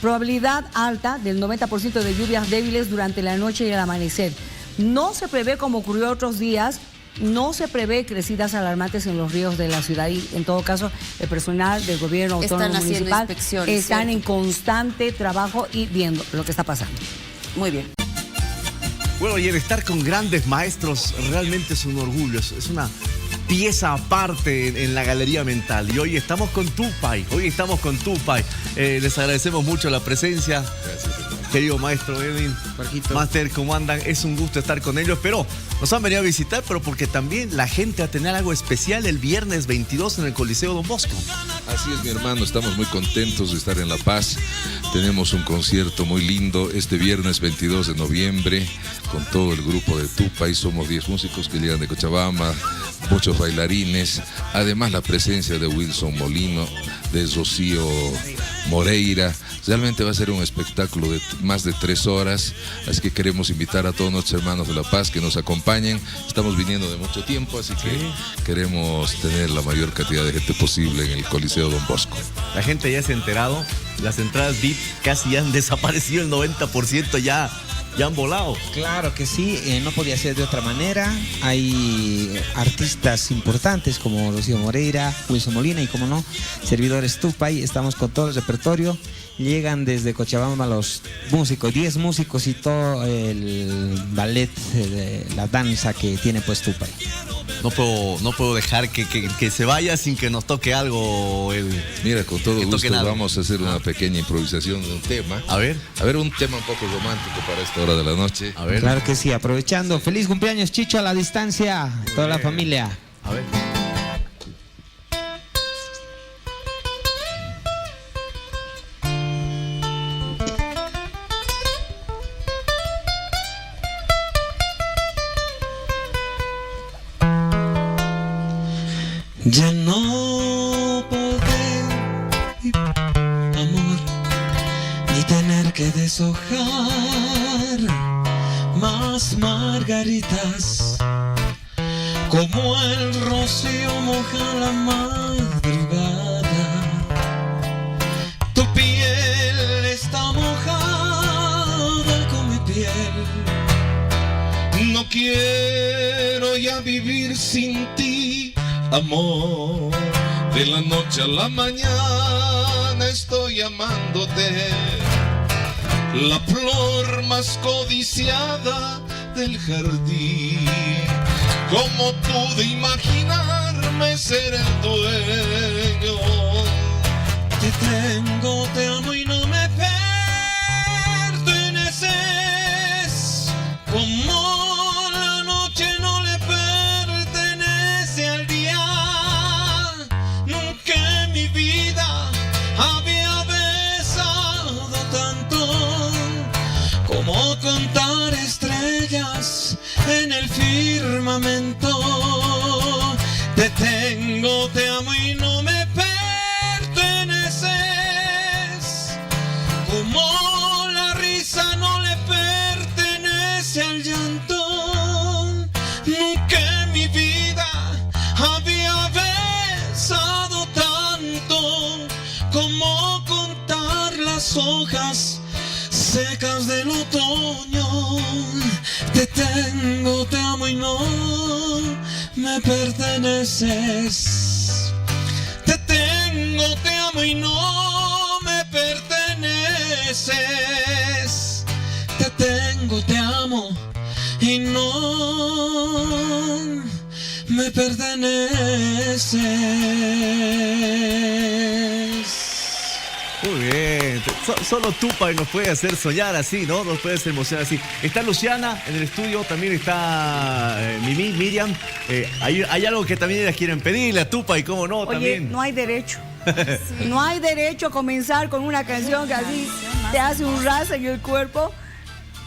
Speaker 5: Probabilidad alta del 90% de lluvias débiles durante la noche y el amanecer. No se prevé, como ocurrió otros días, no se prevé crecidas alarmantes en los ríos de la ciudad y, en todo caso, el personal del gobierno autónomo municipal están en constante trabajo y viendo lo que está pasando.
Speaker 2: Muy bien.
Speaker 12: Bueno, y el estar con grandes maestros realmente es un orgullo, es una pieza aparte en la galería mental. Y hoy estamos con Tupai, les agradecemos mucho la presencia. Gracias. Querido maestro Edwin, Máster, ¿cómo andan? Es un gusto estar con ellos, pero nos han venido a visitar, pero porque también la gente va a tener algo especial el viernes 22 en el Coliseo Don Bosco.
Speaker 13: Así es, mi hermano, estamos muy contentos de estar en La Paz. Tenemos un concierto muy lindo este viernes 22 de noviembre con todo el grupo de Tupai. Somos 10 músicos que llegan de Cochabamba, muchos bailarines, además la presencia de Wilson Molino, de Rocío Moreira. Realmente va a ser un espectáculo de más de 3 horas, así que queremos invitar a todos nuestros hermanos de La Paz que nos acompañen. Estamos viniendo de mucho tiempo, así que queremos tener la mayor cantidad de gente posible en el Coliseo Don Bosco.
Speaker 12: La gente ya se ha enterado, las entradas VIP casi ya han desaparecido, el 90% ya han volado.
Speaker 14: Claro que sí, no podía ser de otra manera. Hay artistas importantes como Rocío Moreira, Wilson Molina y, como no, servidores Tupai. Estamos con todo el repertorio. Llegan desde Cochabamba los músicos, 10 músicos y todo el ballet, la danza que tiene pues Tupai.
Speaker 12: No puedo dejar que se vaya sin que nos toque algo.
Speaker 13: Mira, con todo gusto vamos a hacer una pequeña improvisación de un tema.
Speaker 12: A ver,
Speaker 13: un tema un poco romántico para esta hora de la noche.
Speaker 12: A ver.
Speaker 14: Claro que sí, aprovechando. Feliz cumpleaños, Chicho, a la distancia, toda la familia.
Speaker 12: A ver.
Speaker 15: Ya no poder, amor, ni tener que deshojar más margaritas, como el rocío moja la madrugada. Tu piel está mojada con mi piel. No quiero ya vivir sin ti, amor. De la noche a la mañana estoy amándote, la flor más codiciada del jardín. Como tú de imaginarme ser el dueño. Te tengo, te amo y no me perteneces. vida había besado tanto, como contar estrellas en el firmamento. Te tengo, te amo y no me perteneces, como la risa no le pertenece al llanto. Nunca en mi vida había besado tanto, como contar las hojas secas del otoño. Te tengo, te amo y no me perteneces. Te tengo, te amo y no me perteneces. Te tengo, te amo y no me perteneces.
Speaker 12: Muy bien, solo Tupac nos puede hacer soñar así, ¿no? Nos puede hacer emocionar así. Está Luciana en el estudio, también está Miriam. Hay algo que también ellas quieren pedirle a Tupac, y cómo no,
Speaker 5: Oye,
Speaker 12: también.
Speaker 5: no hay derecho. No hay derecho a comenzar con una canción que así te hace un ras en el cuerpo.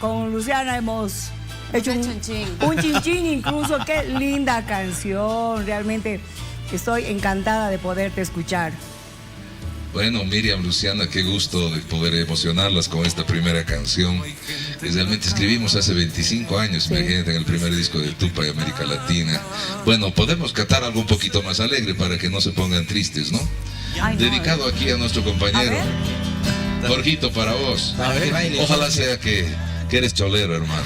Speaker 5: Con Luciana hemos hecho un chinchín incluso. Qué linda canción. Realmente estoy encantada de poderte escuchar.
Speaker 13: Bueno, Miriam, Luciana, qué gusto de poder emocionarlas con esta primera canción que realmente escribimos hace 25 años, imagínate, en el primer disco de Tupac y América Latina. Bueno, podemos cantar algo un poquito más alegre para que no se pongan tristes, ¿no? Dedicado aquí a nuestro compañero. Jorgito, para vos. Ojalá sea que eres cholero, hermano.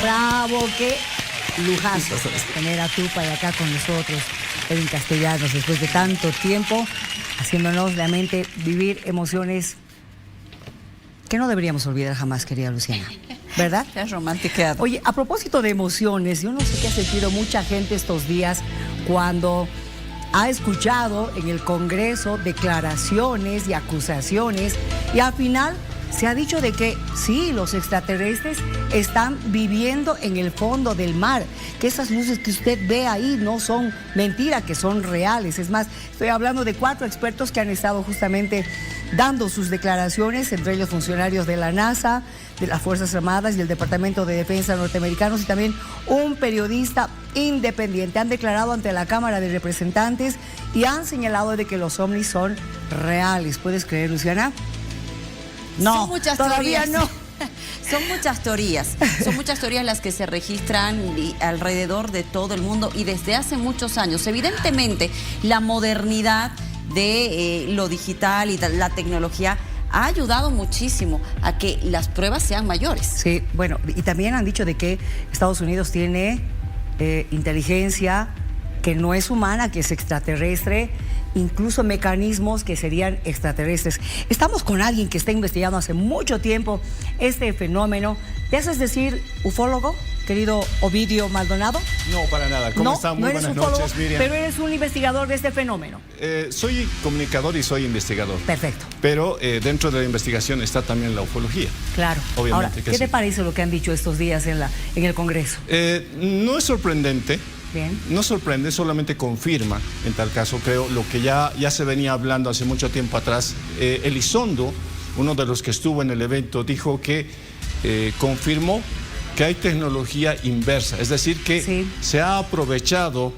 Speaker 5: Bravo, qué lujazo tener a Tupac acá con nosotros, en Castellanos, después de tanto tiempo, haciéndonos realmente vivir emociones que no deberíamos olvidar jamás, querida Luciana. ¿Verdad?
Speaker 2: Te has romantiqueado.
Speaker 5: Oye, a propósito de emociones, yo no sé qué ha sentido mucha gente estos días cuando ha escuchado en el Congreso declaraciones y acusaciones, y al final se ha dicho de que sí, los extraterrestres están viviendo en el fondo del mar, que esas luces que usted ve ahí no son mentira, que son reales. Es más, estoy hablando de 4 expertos que han estado justamente dando sus declaraciones, entre ellos funcionarios de la NASA, de las Fuerzas Armadas y el Departamento de Defensa norteamericanos, y también un periodista independiente. Han declarado ante la Cámara de Representantes y han señalado de que los ovnis son reales. ¿Puedes creer, Luciana? No,
Speaker 2: son muchas
Speaker 5: todavía
Speaker 2: teorías.
Speaker 5: no.
Speaker 2: Son muchas teorías las que se registran alrededor de todo el mundo y desde hace muchos años. Evidentemente, la modernidad de lo digital y la tecnología ha ayudado muchísimo a que las pruebas sean mayores.
Speaker 5: Sí, bueno, y también han dicho de que Estados Unidos tiene inteligencia que no es humana, que es extraterrestre, incluso mecanismos que serían extraterrestres. Estamos con alguien que está investigando hace mucho tiempo este fenómeno. ¿Te haces decir ufólogo? querido Ovidio Maldonado?
Speaker 16: No, para nada. ¿Cómo están? Muy buenas noches, Miriam.
Speaker 5: Pero eres un investigador de este fenómeno.
Speaker 16: Soy comunicador y soy investigador.
Speaker 5: Perfecto.
Speaker 16: Pero dentro de la investigación está también la ufología.
Speaker 5: Claro.
Speaker 16: Obviamente.
Speaker 5: Ahora,
Speaker 16: que
Speaker 5: ¿qué
Speaker 16: sí.
Speaker 5: te parece lo que han dicho estos días en el Congreso?
Speaker 16: No es sorprendente.
Speaker 5: Bien.
Speaker 16: No sorprende, solamente confirma, en tal caso, creo, lo que ya se venía hablando hace mucho tiempo atrás. Elizondo, uno de los que estuvo en el evento, dijo que confirmó que hay tecnología inversa, es decir, que se ha aprovechado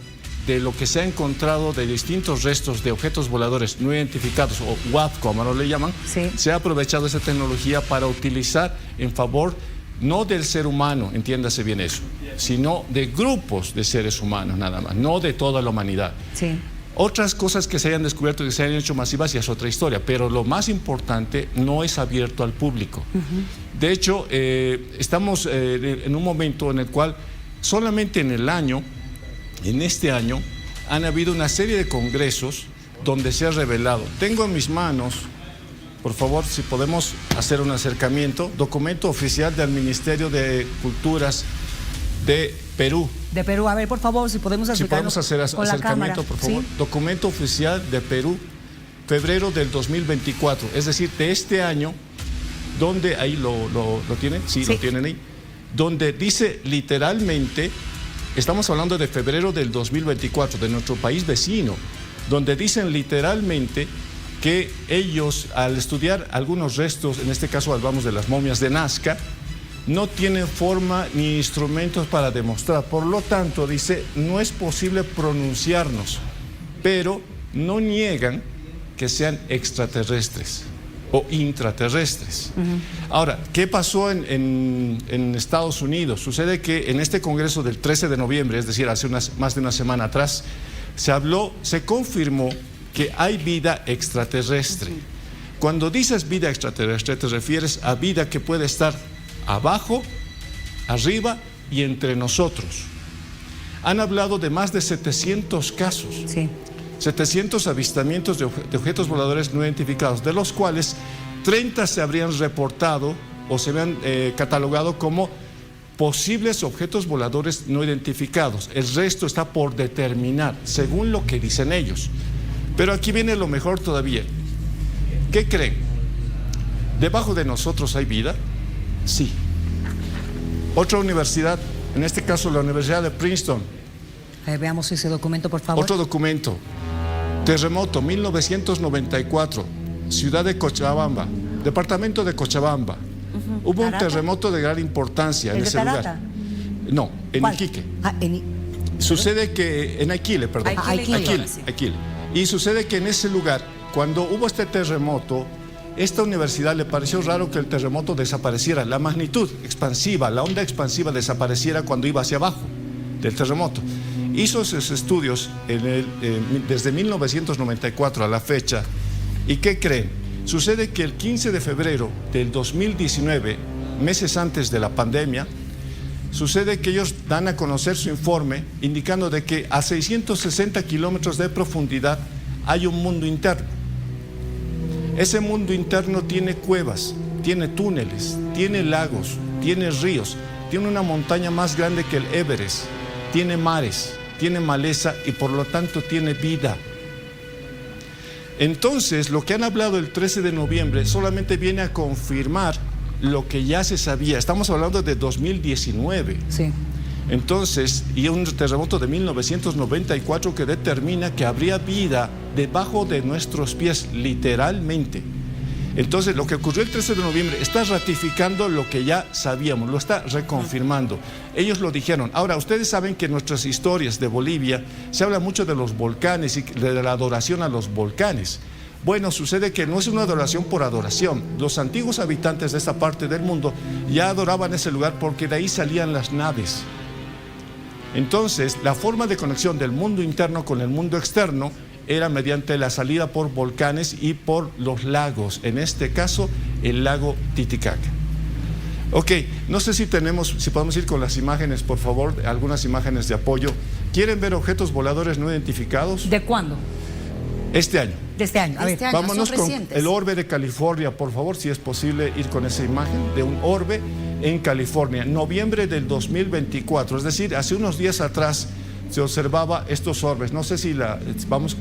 Speaker 16: de lo que se ha encontrado de distintos restos de objetos voladores no identificados, o UAP, como ahora le llaman, se ha aprovechado esa tecnología para utilizar en favor no del ser humano, entiéndase bien eso, sino de grupos de seres humanos nada más, no de toda la humanidad.
Speaker 5: Sí.
Speaker 16: Otras cosas que se hayan descubierto y que se hayan hecho masivas ya es otra historia, pero lo más importante no es abierto al público. De hecho, estamos en un momento en el cual solamente en este año, han habido una serie de congresos donde se ha revelado. Tengo en mis manos, por favor, si podemos hacer un acercamiento, documento oficial del Ministerio de Culturas de Perú.
Speaker 5: De Perú, a ver, por favor, si podemos acercarnos
Speaker 16: hacer
Speaker 5: con la cámara.
Speaker 16: acercamiento, por favor.
Speaker 5: ¿Sí?
Speaker 16: Documento oficial de Perú, febrero del 2024, es decir, de este año, donde ahí lo tienen, sí, lo tienen ahí, donde dice literalmente, estamos hablando de febrero del 2024, de nuestro país vecino, donde dicen literalmente que ellos, al estudiar algunos restos, en este caso hablamos de las momias de Nazca, no tienen forma ni instrumentos para demostrar. Por lo tanto, dice, no es posible pronunciarnos, pero no niegan que sean extraterrestres o intraterrestres. Ahora, ¿qué pasó en Estados Unidos? Sucede que en este congreso del 13 de noviembre, es decir, hace más de una semana atrás, se confirmó que hay vida extraterrestre. Cuando dices vida extraterrestre, te refieres a vida que puede estar abajo, arriba y entre nosotros. Han hablado de más de 700 casos. 700 avistamientos de objetos voladores no identificados, de los cuales 30 se habrían reportado o se habían catalogado como posibles objetos voladores no identificados. El resto está por determinar, según lo que dicen ellos. Pero aquí viene lo mejor todavía. ¿Qué creen? ¿Debajo de nosotros hay vida? Sí. Otra universidad, en este caso la Universidad de Princeton.
Speaker 5: Veamos ese documento, por favor.
Speaker 16: Otro documento. Terremoto, 1994, ciudad de Cochabamba, departamento de Cochabamba. Hubo un terremoto de gran importancia en ese lugar. No, en Iquique. Sucede que, en Aquile, perdón. Aquile. Y sucede que en ese lugar, cuando hubo este terremoto, esta universidad le pareció raro que el terremoto desapareciera, la magnitud expansiva, la onda expansiva desapareciera cuando iba hacia abajo del terremoto. Hizo sus estudios desde 1994 a la fecha. ¿Y qué creen? Sucede que el 15 de febrero del 2019, meses antes de la pandemia, sucede que ellos dan a conocer su informe indicando de que a 660 kilómetros de profundidad hay un mundo interno. Ese mundo interno tiene cuevas, tiene túneles, tiene lagos, tiene ríos, tiene una montaña más grande que el Everest, tiene mares, tiene maleza y por lo tanto tiene vida. Entonces, lo que han hablado el 13 de noviembre solamente viene a confirmar lo que ya se sabía. Estamos hablando de 2019.
Speaker 5: Sí.
Speaker 16: Entonces, y un terremoto de 1994 que determina que habría vida debajo de nuestros pies, literalmente. Entonces, lo que ocurrió el 13 de noviembre está ratificando lo que ya sabíamos, lo está reconfirmando. Ellos lo dijeron. Ahora, ustedes saben que en nuestras historias de Bolivia se habla mucho de los volcanes y de la adoración a los volcanes. Bueno, sucede que no es una adoración por adoración. Los antiguos habitantes de esta parte del mundo ya adoraban ese lugar porque de ahí salían las naves. Entonces, la forma de conexión del mundo interno con el mundo externo era mediante la salida por volcanes y por los lagos, en este caso, el lago Titicaca. Ok, no sé si podemos ir con las imágenes, por favor, algunas imágenes de apoyo. ¿Quieren ver objetos voladores no identificados?
Speaker 5: ¿De cuándo?
Speaker 16: Este año.
Speaker 5: De este año, a ver.
Speaker 16: Vámonos con el orbe de California, por favor, si es posible ir con esa imagen de un orbe en California, noviembre del 2024, es decir, hace unos días atrás se observaba estos orbes. No sé si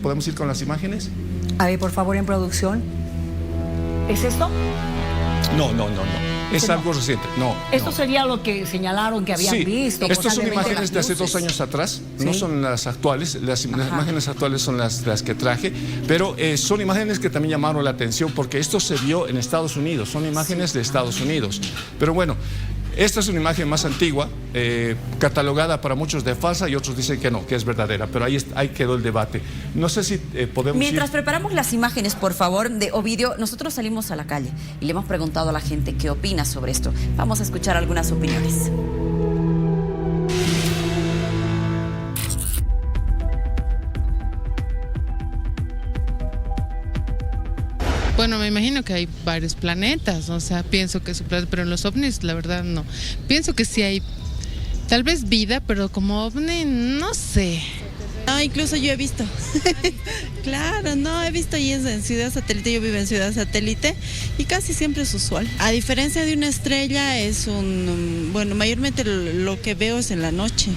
Speaker 16: podemos ir con las imágenes.
Speaker 5: A ver, por favor, en producción. ¿Es esto?
Speaker 16: No. Es algo reciente. No.
Speaker 5: Esto sería lo que señalaron que habían visto.
Speaker 16: Estas son imágenes de hace 2 años atrás. ¿Sí? No son las actuales. Las imágenes actuales son las que traje. Pero son imágenes que también llamaron la atención porque esto se vio en Estados Unidos. Son imágenes de Estados Unidos. Pero bueno, esta es una imagen más antigua, catalogada para muchos de falsa y otros dicen que no, que es verdadera. Pero ahí quedó el debate. No sé si podemos
Speaker 2: Mientras preparamos las imágenes, por favor, de Ovidio, nosotros salimos a la calle y le hemos preguntado a la gente qué opina sobre esto. Vamos a escuchar algunas opiniones.
Speaker 17: Bueno, me imagino que hay varios planetas, o sea, pienso que es un planeta, pero en los ovnis, la verdad, no. Pienso que sí hay, tal vez vida, pero como ovni, no sé.
Speaker 18: No, incluso yo he visto. Claro, no, he visto ahí en Ciudad Satélite, yo vivo en Ciudad Satélite y casi siempre es usual. A diferencia de una estrella, es bueno, mayormente lo que veo es en la noche.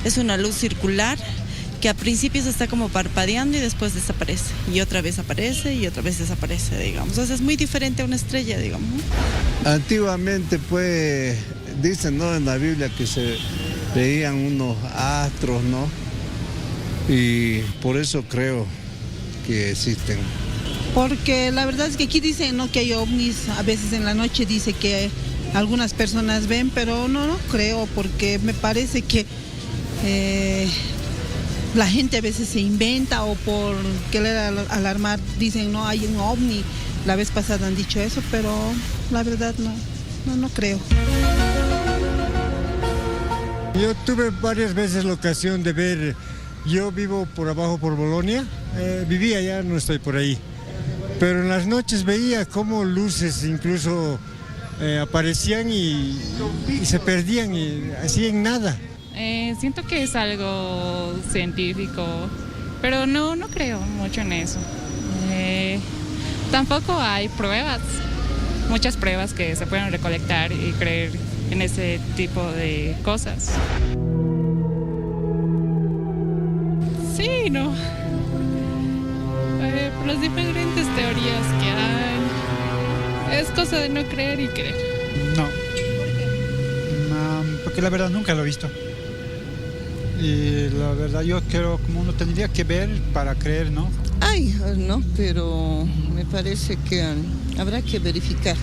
Speaker 18: Es una luz circular que a principios está como parpadeando y después desaparece. Y otra vez aparece y otra vez desaparece, digamos. Entonces es muy diferente a una estrella, digamos.
Speaker 19: Antiguamente, pues, dicen, ¿no?, en la Biblia que se veían unos astros, ¿no? Y por eso creo que existen.
Speaker 18: Porque la verdad es que aquí dicen, ¿no?, que hay ovnis, a veces en la noche dice que algunas personas ven, pero no creo, porque me parece que la gente a veces se inventa o por querer alarmar dicen, no, hay un ovni. La vez pasada han dicho eso, pero la verdad no creo.
Speaker 20: Yo tuve varias veces la ocasión de ver, yo vivo por abajo por Bolonia, vivía allá, no estoy por ahí, pero en las noches veía cómo luces incluso aparecían y se perdían y hacían nada.
Speaker 21: Siento que es algo científico, pero no creo mucho en eso. Tampoco hay pruebas, muchas pruebas que se pueden recolectar y creer en ese tipo de cosas. Sí, no. Por las diferentes teorías que hay, es cosa de no creer y creer.
Speaker 22: No, porque la verdad nunca lo he visto. Y la verdad yo creo como uno tendría que ver para creer, ¿no?
Speaker 23: Ay, no, pero me parece que habrá que verificar.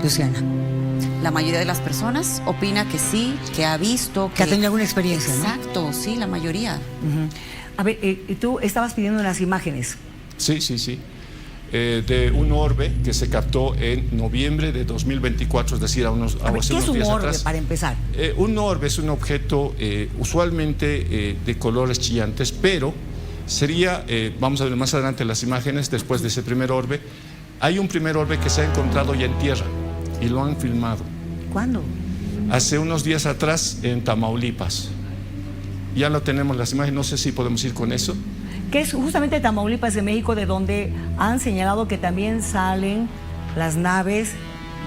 Speaker 2: Luciana. La mayoría de las personas opina que sí, que ha visto,
Speaker 5: que ha tenido alguna experiencia.
Speaker 2: Exacto, ¿no? Sí, la mayoría.
Speaker 5: A ver, tú estabas pidiendo unas imágenes.
Speaker 16: Sí. De un orbe que se captó en noviembre de 2024, es decir, hace unos días atrás.
Speaker 5: ¿Qué es un orbe, para empezar?
Speaker 16: Un orbe es un objeto usualmente de colores chillantes, pero sería, vamos a ver más adelante las imágenes, después de ese primer orbe, hay un primer orbe que se ha encontrado ya en tierra y lo han filmado.
Speaker 5: ¿Cuándo?
Speaker 16: Hace unos días atrás en Tamaulipas. Ya lo tenemos las imágenes, no sé si podemos ir con eso.
Speaker 5: Que es justamente Tamaulipas de México, de donde han señalado que también salen las naves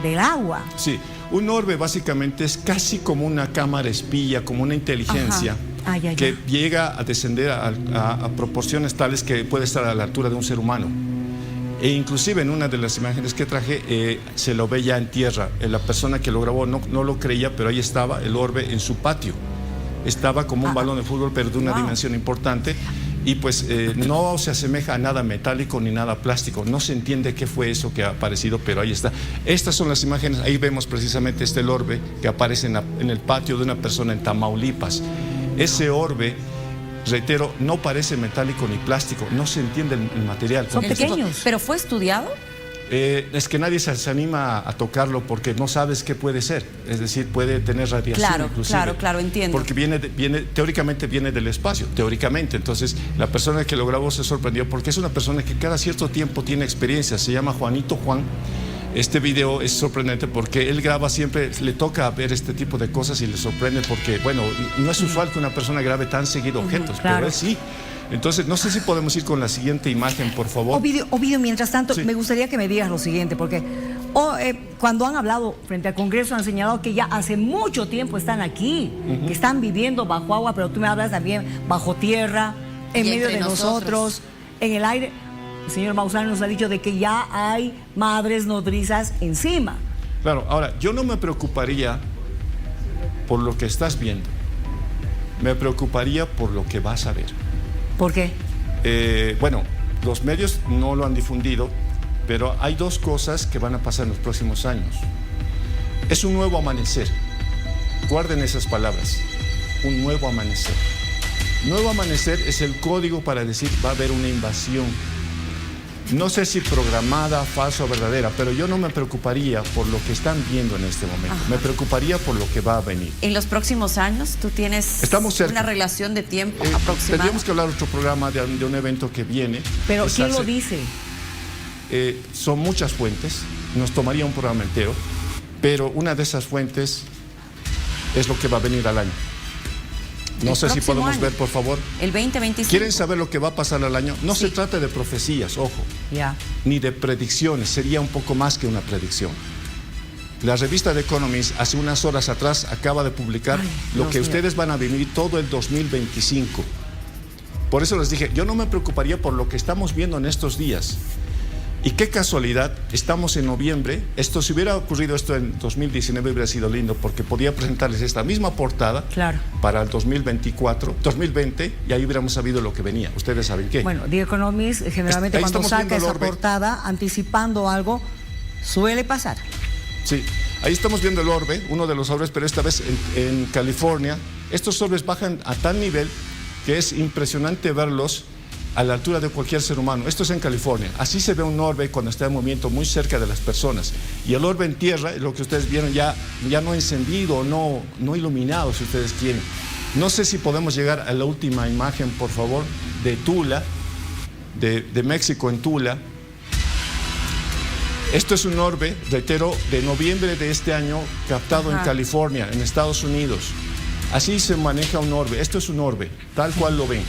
Speaker 5: del agua.
Speaker 16: Sí, un orbe básicamente es casi como una cámara espía, como una inteligencia que llega a descender a proporciones tales que puede estar a la altura de un ser humano. E inclusive en una de las imágenes que traje se lo ve ya en tierra. La persona que lo grabó no lo creía, pero ahí estaba el orbe en su patio. Estaba como un balón de fútbol, pero de una dimensión importante. Y pues no se asemeja a nada metálico ni nada plástico. No se entiende qué fue eso que ha aparecido, pero ahí está. Estas son las imágenes. Ahí vemos precisamente el orbe que aparece en el patio de una persona en Tamaulipas. Ese orbe, reitero, no parece metálico ni plástico. No se entiende el material.
Speaker 5: Son pequeños.
Speaker 2: ¿Pero fue estudiado?
Speaker 16: Es que nadie se anima a tocarlo porque no sabes qué puede ser. Es decir, puede tener radiación inclusive.
Speaker 2: Claro, entiendo.
Speaker 16: Porque teóricamente viene del espacio, teóricamente. Entonces, la persona que lo grabó se sorprendió porque es una persona que cada cierto tiempo tiene experiencia. Se llama Juanito Juan Este video es sorprendente porque él graba siempre, le toca ver este tipo de cosas y le sorprende porque, bueno, no es usual que una persona grabe tan seguido objetos,
Speaker 5: claro.
Speaker 16: pero él sí. Entonces, no sé si podemos ir con la siguiente imagen, por favor.
Speaker 5: Ovidio, mientras tanto, me gustaría que me digas lo siguiente, porque cuando han hablado frente al Congreso han señalado que ya hace mucho tiempo están aquí, que están viviendo bajo agua, pero tú me hablas también bajo tierra, en medio de nosotros, en el aire. El señor Maussan nos ha dicho de que ya hay madres nodrizas encima.
Speaker 16: Claro, ahora, yo no me preocuparía por lo que estás viendo. Me preocuparía por lo que vas a ver.
Speaker 5: ¿Por qué?
Speaker 16: Bueno, los medios no lo han difundido, pero hay dos cosas que van a pasar en los próximos años. Es un nuevo amanecer. Guarden esas palabras. Un nuevo amanecer. Nuevo amanecer es el código para decir va a haber una invasión. No sé si programada, falsa o verdadera, pero yo no me preocuparía por lo que están viendo en este momento. Me preocuparía por lo que va a venir.
Speaker 2: En los próximos años, ¿tú tienes una relación de tiempo aproximada?
Speaker 16: Tendríamos que hablar otro programa de un evento que viene.
Speaker 5: Pero ¿quién lo dice?
Speaker 16: Son muchas fuentes, nos tomaría un programa entero, pero una de esas fuentes es lo que va a venir al año. No sé si podemos ver, por favor.
Speaker 2: El 2025.
Speaker 16: ¿Quieren saber lo que va a pasar al año? No se trata de profecías, ojo, ni de predicciones, sería un poco más que una predicción. La revista The Economist hace unas horas atrás acaba de publicar lo que ustedes van a vivir todo el 2025. Por eso les dije, yo no me preocuparía por lo que estamos viendo en estos días. Y qué casualidad, estamos en noviembre. Si hubiera ocurrido esto en 2019 hubiera sido lindo porque podía presentarles esta misma portada para el 2020 y ahí hubiéramos sabido lo que venía. Ustedes saben qué.
Speaker 5: Bueno, The Economist generalmente cuando saca esa portada anticipando algo suele pasar.
Speaker 16: Sí, ahí estamos viendo el orbe, uno de los orbes, pero esta vez en California. Estos orbes bajan a tal nivel que es impresionante verlos a la altura de cualquier ser humano. Esto es en California. Así se ve un orbe cuando está en movimiento muy cerca de las personas. Y el orbe en tierra, lo que ustedes vieron, ya no encendido, no iluminado, si ustedes quieren. No sé si podemos llegar a la última imagen, por favor, de Tula, de México en Tula. Esto es un orbe, reitero, de noviembre de este año, captado en California, en Estados Unidos. Así se maneja un orbe. Esto es un orbe, tal cual lo ven.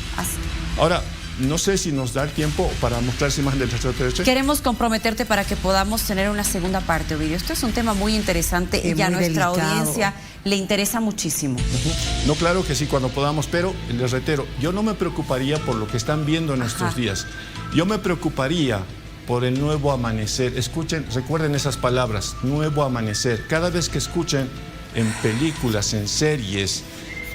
Speaker 16: Ahora, no sé si nos da el tiempo para mostrarse imagen del extraterrestre.
Speaker 2: Queremos comprometerte para que podamos tener una segunda parte, Ovidio. Esto es un tema muy interesante y a nuestra audiencia le interesa muchísimo.
Speaker 16: No, claro que sí, cuando podamos, pero les reitero, yo no me preocuparía por lo que están viendo en estos días. Yo me preocuparía por el nuevo amanecer. Escuchen, recuerden esas palabras, nuevo amanecer. Cada vez que escuchen en películas, en series,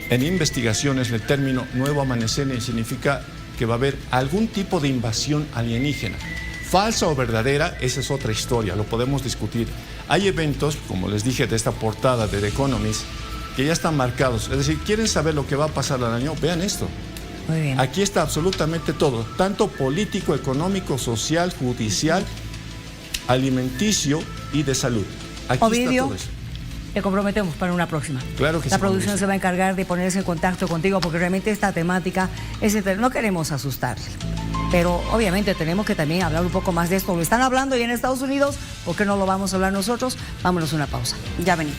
Speaker 16: en investigaciones, el término nuevo amanecer significa que va a haber algún tipo de invasión alienígena. Falsa o verdadera, esa es otra historia, lo podemos discutir. Hay eventos, como les dije de esta portada de The Economist, que ya están marcados. Es decir, ¿quieren saber lo que va a pasar al año? Vean esto.
Speaker 5: Muy bien.
Speaker 16: Aquí está absolutamente todo, tanto político, económico, social, judicial, alimenticio y de salud. Aquí está todo eso.
Speaker 5: Te comprometemos para una próxima.
Speaker 16: Claro que sí.
Speaker 5: La producción se va a encargar de ponerse en contacto contigo porque realmente esta temática no queremos asustarle. Pero obviamente tenemos que también hablar un poco más de esto. Lo están hablando ya en Estados Unidos, ¿por qué no lo vamos a hablar nosotros? Vámonos a una pausa. Ya venimos.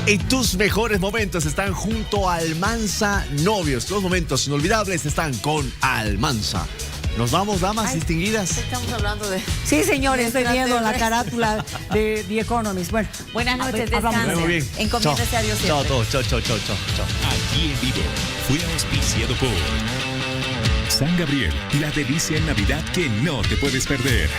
Speaker 12: Y tus mejores momentos están junto a Almanza Novios. Los momentos inolvidables están con Almanza. Nos vamos, damas distinguidas.
Speaker 2: Estamos hablando de...
Speaker 5: Sí, señores, estoy viendo la carátula de The Economist. Bueno,
Speaker 2: buenas noches, descansen.
Speaker 12: Muy bien.
Speaker 2: Encomiéndese a Dios siempre.
Speaker 12: Chao.
Speaker 1: Aquí en vivo fue auspiciado por San Gabriel, la delicia en Navidad que no te puedes perder.